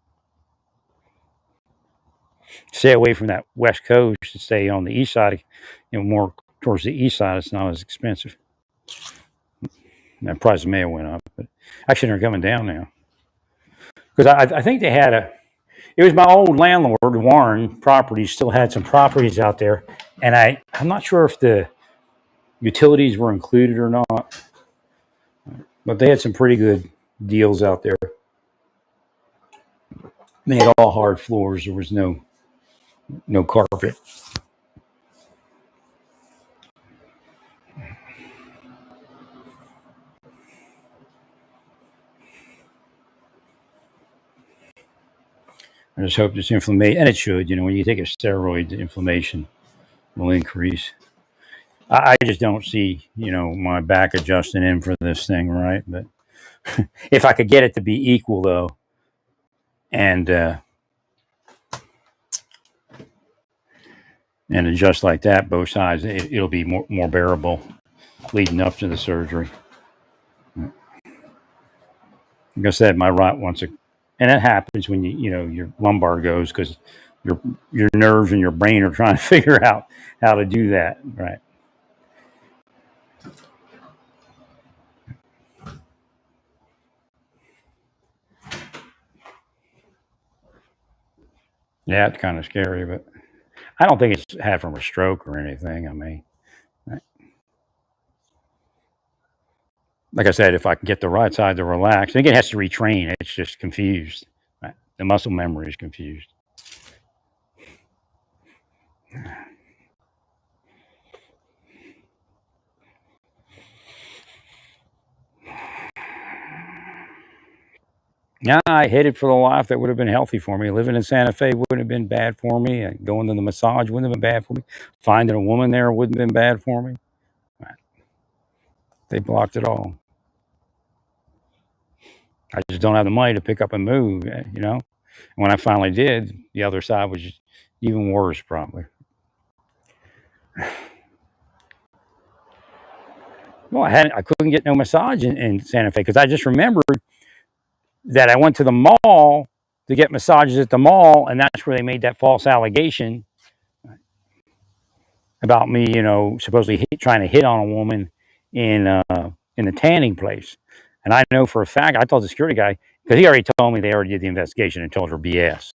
Stay away from that west coast to stay on the east side. More towards the east side, it's not as expensive. The price may have went up, but actually they're coming down now because I think they had a. It was my old landlord Warren Properties still had some properties out there, and I'm not sure if the utilities were included or not, but they had some pretty good deals out there. They had all hard floors. There was no carpet. I just hope this inflammation, and it should, when you take a steroid, the inflammation will increase. I just don't see, my back adjusting in for this thing, right? But if I could get it to be equal, though, and adjust like that, both sides, it'll be more bearable leading up to the surgery. Like I said, my right wants to, and it happens when your lumbar goes because your nerves and your brain are trying to figure out how to do that, right? Yeah, it's kind of scary, but I don't think it's had from a stroke or anything. I mean, like I said, if I can get the right side to relax, and again, it has to retrain. It's just confused. Right? The muscle memory is confused. Yeah, I headed for the life that would have been healthy for me. Living in Santa Fe wouldn't have been bad for me. Going to the massage wouldn't have been bad for me. Finding a woman there wouldn't have been bad for me. Right? They blocked it all. I just don't have the money to pick up and move. When I finally did, the other side was just even worse, probably. Well, I couldn't get no massage in Santa Fe because I just remembered that I went to the mall to get massages at the mall, and that's where they made that false allegation about me, supposedly trying to hit on a woman in the tanning place. And I know for a fact, I told the security guy because he already told me they already did the investigation and told her BS.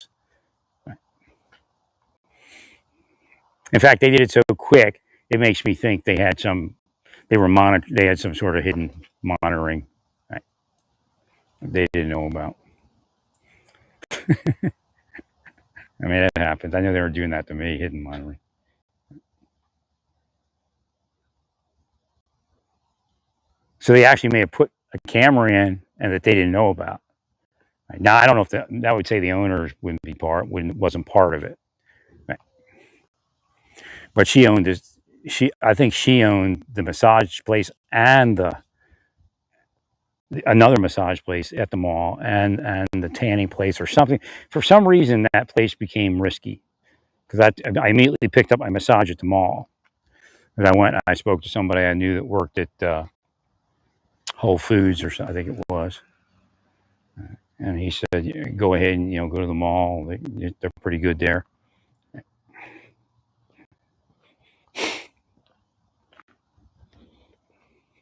In fact, they did it so quick, it makes me think they They were They had some sort of hidden monitoring they didn't know about. I mean, that happens. I know they were doing that to me, hidden monitoring. So they actually may have put a camera in and that they didn't know about. Right. Now I don't know if that would say the owners wasn't part of it. Right. But she owned this. I think she owned the massage place and another massage place at the mall and the tanning place or something. For some reason, that place became risky because I immediately picked up my massage at the mall. And I went. I spoke to somebody I knew that worked at Whole Foods or something. I think it was. And he said, "Go ahead and go to the mall. They're pretty good there."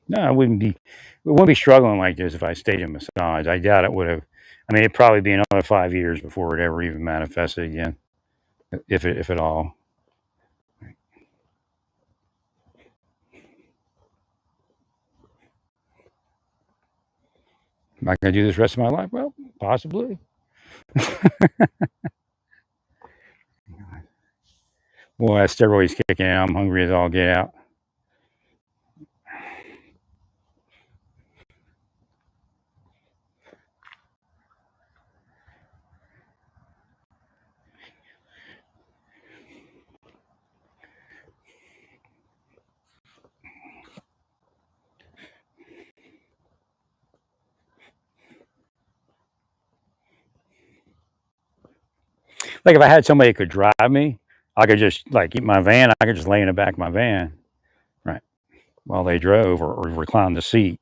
No, I wouldn't be. We wouldn't be struggling like this if I stayed in massage. I doubt it would have. I mean, it'd probably be another 5 years before it ever even manifested again, if at all. Am I going to do this rest of my life? Well, possibly. Boy, that steroids kicking in. I'm hungry as all get out. Like if I had somebody that could drive me, I could just keep my van. I could just lay in the back of my van, right, while they drove or recline the seat,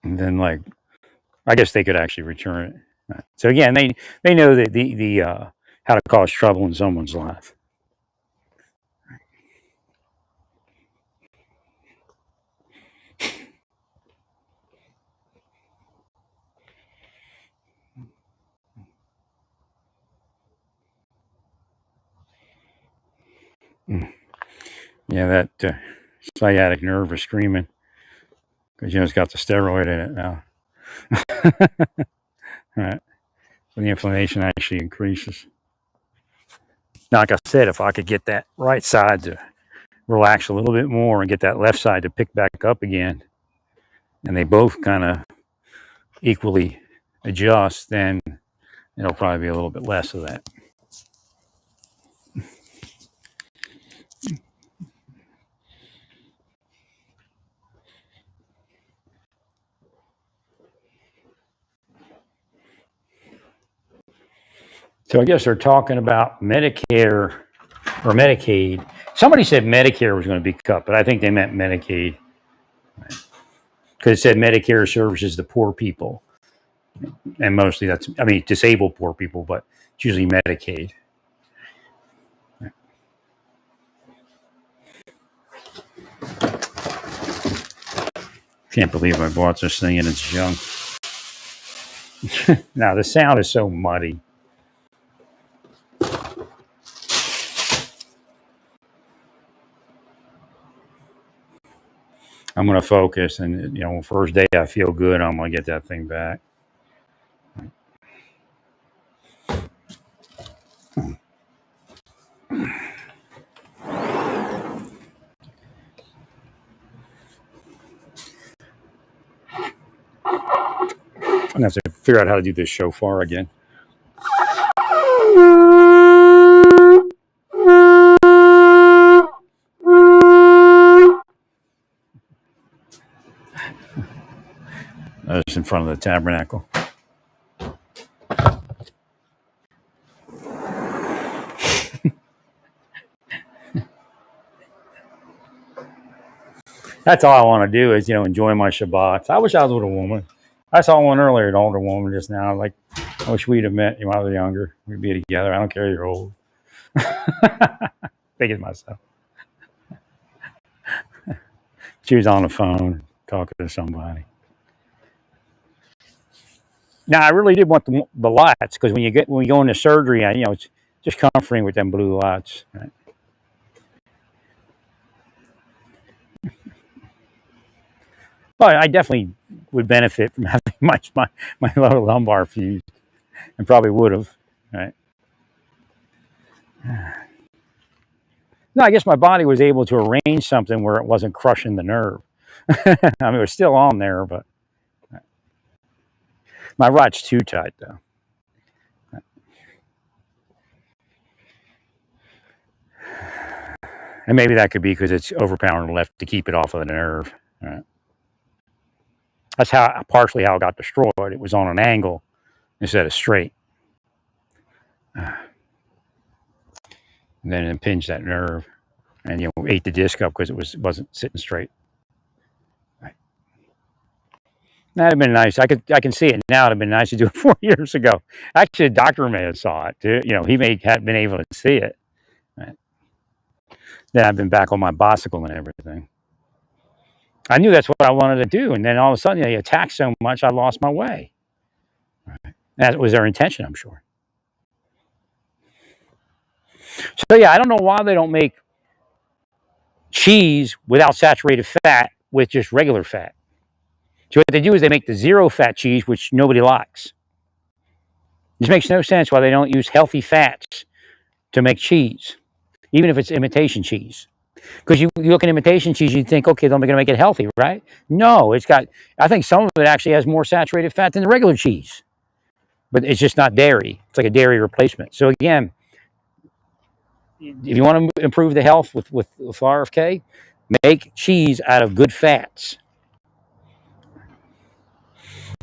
and then I guess they could actually return it. Right. So again, they know that the how to cause trouble in someone's life. Yeah, that sciatic nerve is screaming because it's got the steroid in it now. Right. So the inflammation actually increases. Now, like I said, if I could get that right side to relax a little bit more and get that left side to pick back up again, and they both kind of equally adjust, then it'll probably be a little bit less of that. So I guess they're talking about Medicare or Medicaid. Somebody said Medicare was going to be cut, but I think they meant Medicaid because it said Medicare services the poor people, and mostly disabled poor people, but it's usually Medicaid. Can't believe I bought this thing and it's junk. Now the sound is so muddy. I'm going to focus, and first day I feel good, I'm going to get that thing back. I'm going to have to figure out how to do this shofar again. Just in front of the tabernacle. That's all I want to do is enjoy my Shabbats. I wish I was with a woman. I saw one earlier, an older woman just now. I wish we'd have met when I was younger. We'd be together. I don't care you're old. Thinking myself. She was on the phone talking to somebody. Now I really did want the lights because when you go into surgery, it's just comforting with them blue lights. Right? But I definitely would benefit from having my lower lumbar fused, and probably would have. Right? No, I guess my body was able to arrange something where it wasn't crushing the nerve. I mean, it was still on there, but my rod's too tight, though. And maybe that could be because it's overpowering left to keep it off of the nerve. Right? That's how partially how it got destroyed. It was on an angle instead of straight. And then it impinged that nerve and ate the disc up because wasn't sitting straight. Right. That'd have been nice. I can see it now. It'd have been nice to do it 4 years ago. Actually, a doctor may have saw it too. He may have been able to see it. Right. Then I've been back on my bicycle and everything. I knew that's what I wanted to do, and then all of a sudden they attacked so much I lost my way. Right. That was their intention, I'm sure. So yeah, I don't know why they don't make cheese without saturated fat with just regular fat. So what they do is they make the zero fat cheese, which nobody likes. This makes no sense why they don't use healthy fats to make cheese, even if it's imitation cheese. Because you look at imitation cheese, you think, okay, they're going to make it healthy, right? No, I think some of it actually has more saturated fat than the regular cheese. But it's just not dairy. It's like a dairy replacement. So again, if you want to improve the health with RFK, make cheese out of good fats.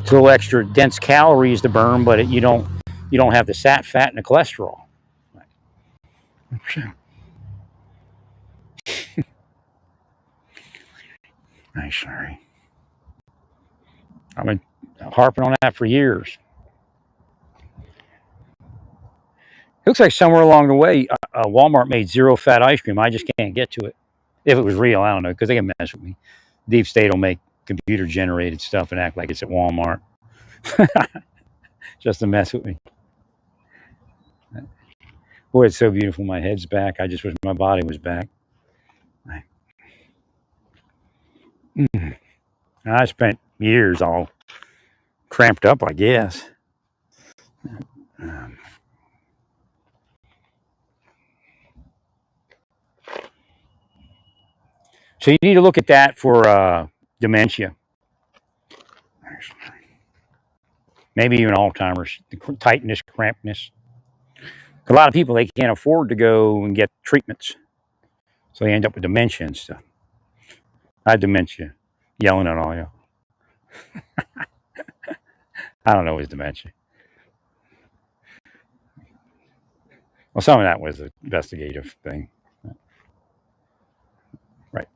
It's a little extra dense calories to burn, but you don't have the fat, and the cholesterol. I'm sorry. I've been harping on that for years. It looks like somewhere along the way, Walmart made zero fat ice cream. I just can't get to it. If it was real, I don't know, because they can mess with me. Deep State will make computer generated stuff and act like it's at Walmart. Just to mess with me. Boy, it's so beautiful. My head's back. I just wish my body was back. I spent years all cramped up, I guess. So you need to look at that for dementia. Maybe even Alzheimer's, the tightness, crampedness. A lot of people, they can't afford to go and get treatments. So they end up with dementia and stuff. I had dementia, yelling at all you. I don't know his dementia. Well, some of that was an investigative thing. Right.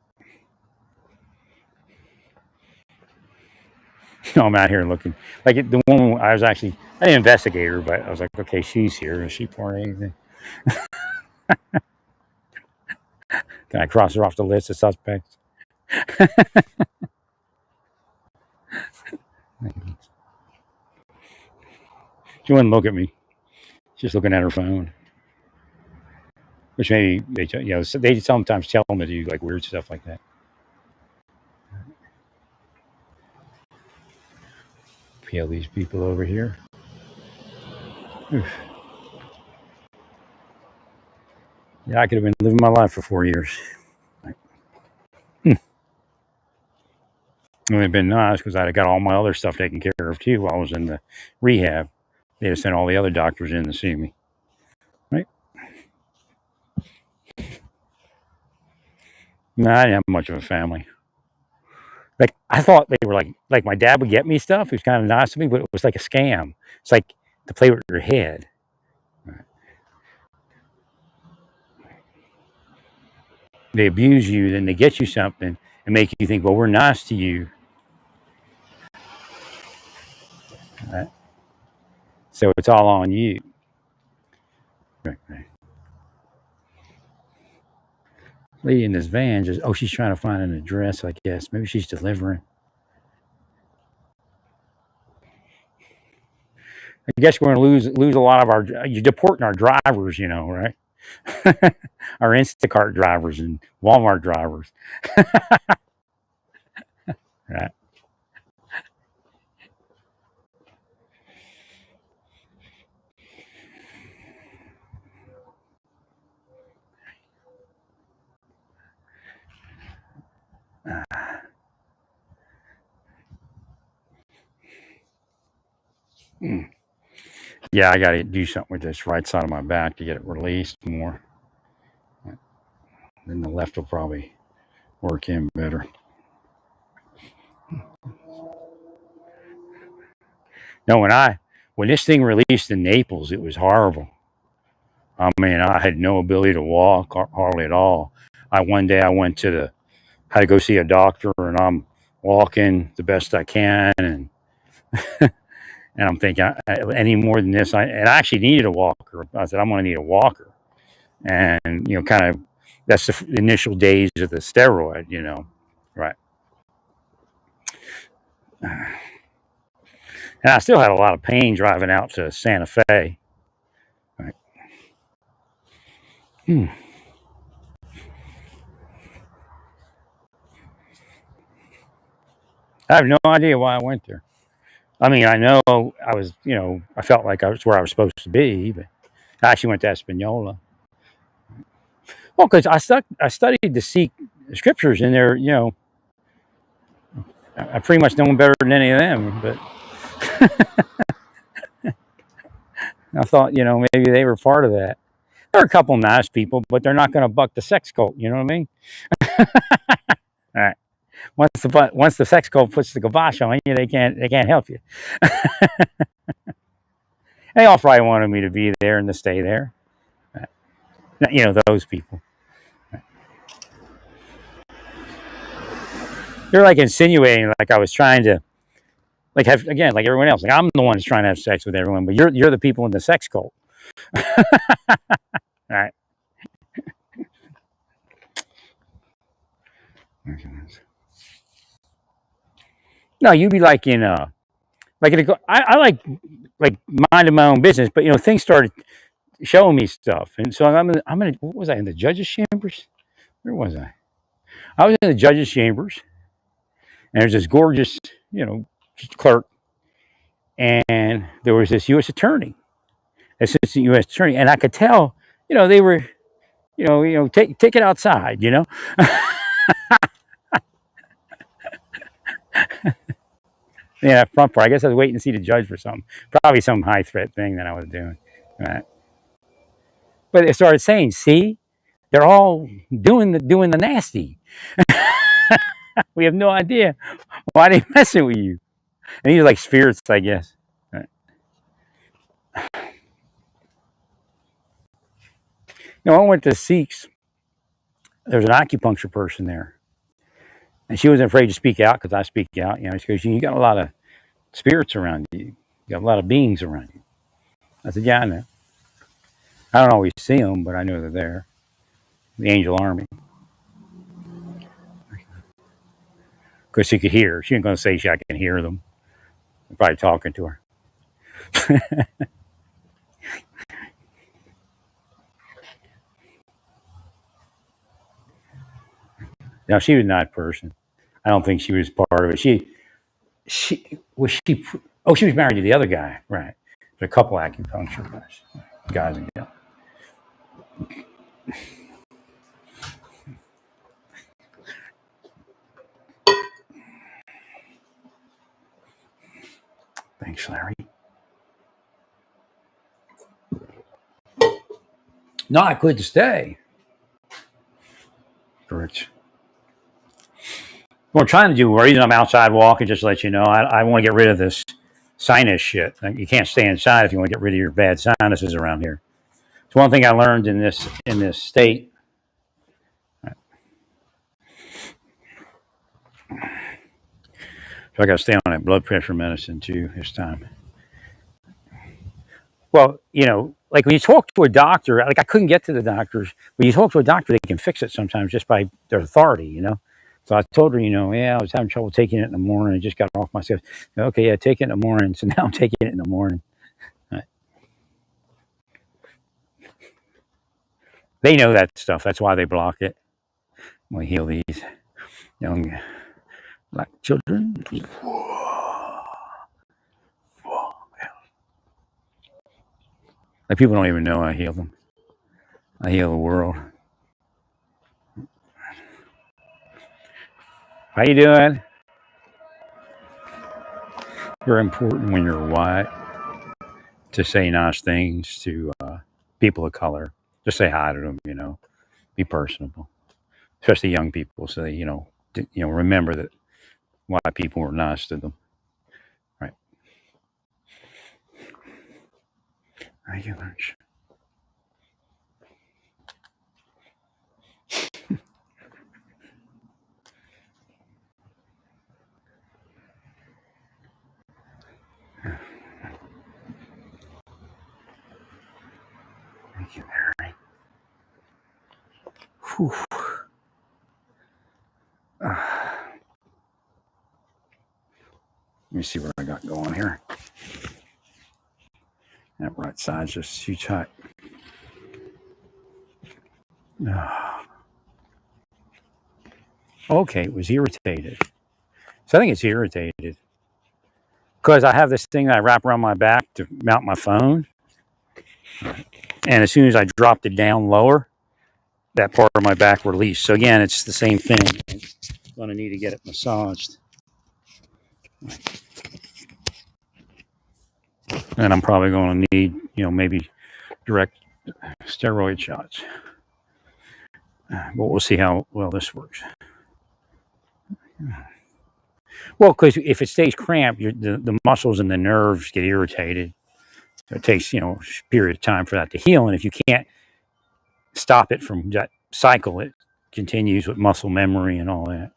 No, I'm out here looking. Like the woman, I didn't investigate her, but I was like, okay, she's here. Is she part of anything? Can I cross her off the list of suspects? She wouldn't look at me. She's looking at her phone. Which maybe they sometimes tell them to do like weird stuff like that. Peel these people over here. Oof. Yeah, I could have been living my life for 4 years. It would have been nice because I'd have got all my other stuff taken care of too while I was in the rehab. They'd have sent all the other doctors in to see me. Right? No, I didn't have much of a family. Like I thought they were like my dad would get me stuff. He was kind of nice to me, but it was like a scam. It's like to play with your head. Right. They abuse you, then they get you something and make you think, well, we're nice to you. Right? So it's all on you. Right. Lady in this van she's trying to find an address, I guess. Maybe she's delivering. I guess we're going to lose a lot of you're deporting our drivers, right? Our Instacart drivers and Walmart drivers. Right. Mm. Yeah, I got to do something with this right side of my back to get it released more. Then the left will probably work in better. No, when this thing released in Naples, it was horrible. I mean, I had no ability to walk hardly at all. One day I went to had to go see a doctor, and I'm walking the best I can, and I'm thinking any more than this, and I actually needed a walker. I said I'm going to need a walker, and kind of that's the initial days of the steroid, right? And I still had a lot of pain driving out to Santa Fe. Right. Hmm. I have no idea why I went there. I mean, I know I was, I felt like I was where I was supposed to be, but I actually went to Espanola. Well, because I studied the Sikh scriptures, and they're, I pretty much know them better than any of them. But I thought, maybe they were part of that. They're a couple nice people, but they're not going to buck the sex cult. You know what I mean? All right. Once the sex cult puts the kibosh on you, they can't help you. They all probably wanted me to be there and to stay there. Those people. They're like insinuating like I was trying to like have again like everyone else. Like I'm the one who's trying to have sex with everyone, but you're the people in the sex cult. All right. No, you'd be like I like minding my own business, but things started showing me stuff, and so I'm in what was I in the judges' chambers? Where was I? I was in the judges' chambers, and there's this gorgeous clerk, and there was this U.S. attorney, assistant U.S. attorney, and I could tell they were take it outside, Yeah, front part. I guess I was waiting to see the judge for something. Probably some high threat thing that I was doing. Right. But they started saying, "See, they're all doing the nasty. We have no idea why they messing with you." And these are like spirits, I guess. Right. I went to Sikhs. There's an acupuncture person there, and she wasn't afraid to speak out because I speak out. She goes, "You got a lot of spirits around you. You got a lot of beings around you." I said, "Yeah, I know. I don't always see them, but I know they're there. The angel army." Because she could hear. She ain't going to say I can hear them. I'm probably talking to her. Now she was not a person. I don't think she was part of it. She was she. Oh, she was married to the other guy, right? There's a couple acupuncture guys and gals. Thanks, Larry. No, I couldn't stay. Correct. What I'm trying to do, the reason I'm outside walking, just to let you know, I want to get rid of this sinus shit. Like, you can't stay inside if you want to get rid of your bad sinuses around here. It's one thing I learned in this state. So I got to stay on that blood pressure medicine too this time. Well, like when you talk to a doctor, like I couldn't get to the doctors. When you talk to a doctor, they can fix it sometimes just by their authority. So I told her, yeah, I was having trouble taking it in the morning. I just got off my schedule. Okay, yeah, take it in the morning. So now I'm taking it in the morning. Right. They know that stuff. That's why they block it. We heal these young black children. Like people don't even know I heal them. I heal the world. How you doing? Very important when you're white to say nice things to people of color. Just say hi to them. Be personable, especially young people, so they remember that white people were nice to them. Right? Thank you much. Thank you, Mary. Whew. Let me see what I got going here. That right side's just too tight. Okay, it was irritated. So I think it's irritated because I have this thing that I wrap around my back to mount my phone. And as soon as I dropped it down lower, that part of my back released. So again, it's the same thing. I'm going to need to get it massaged. And I'm probably going to need, maybe direct steroid shots. But we'll see how well this works. Well, because if it stays cramped, the muscles and the nerves get irritated. So it takes, a period of time for that to heal. And if you can't stop it from that cycle, it continues with muscle memory and all that.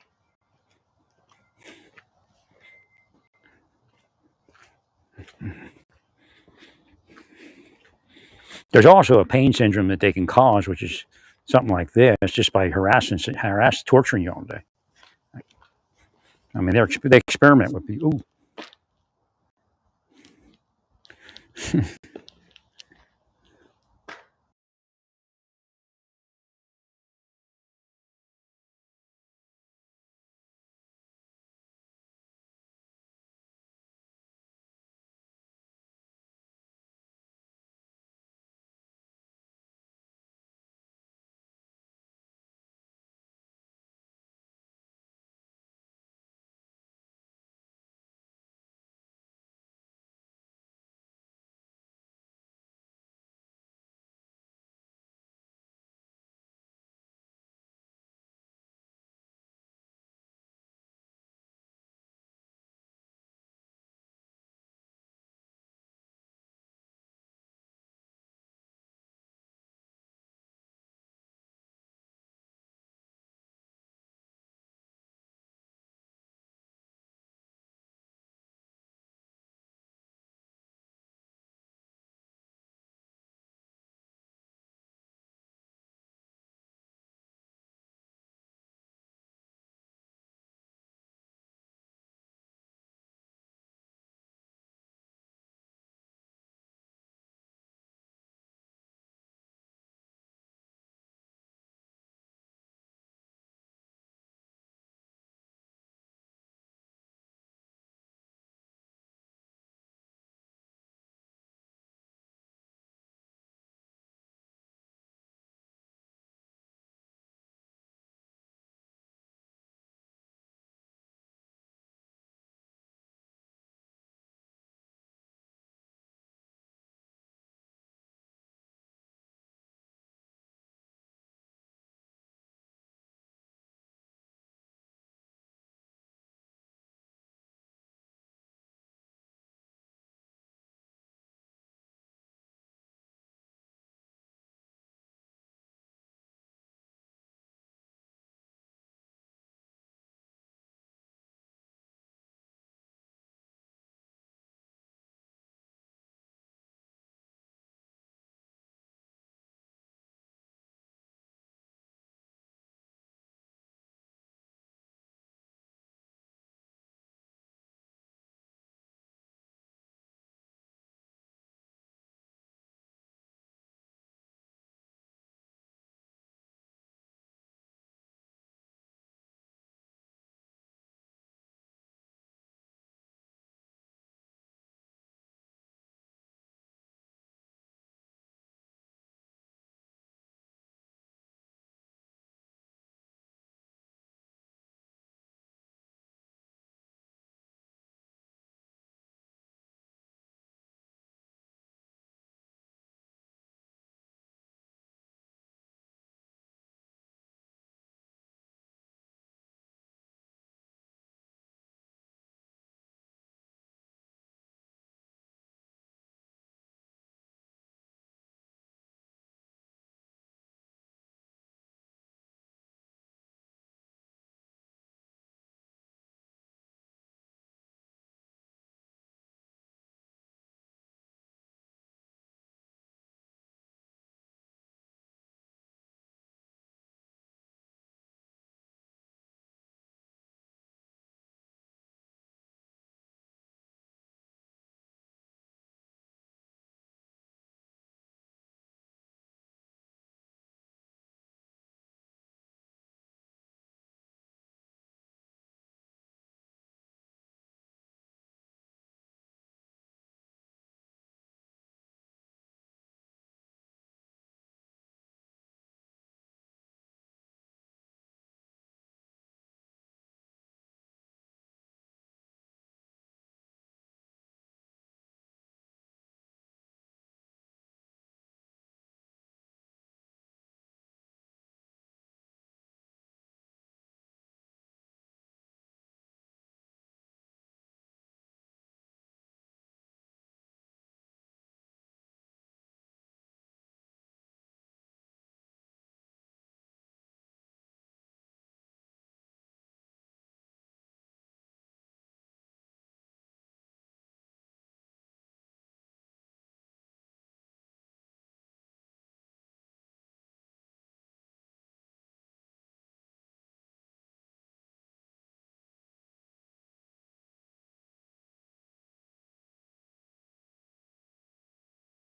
There's also a pain syndrome that they can cause, which is something like this, just by torturing you all day. I mean, they experiment with people. Ooh.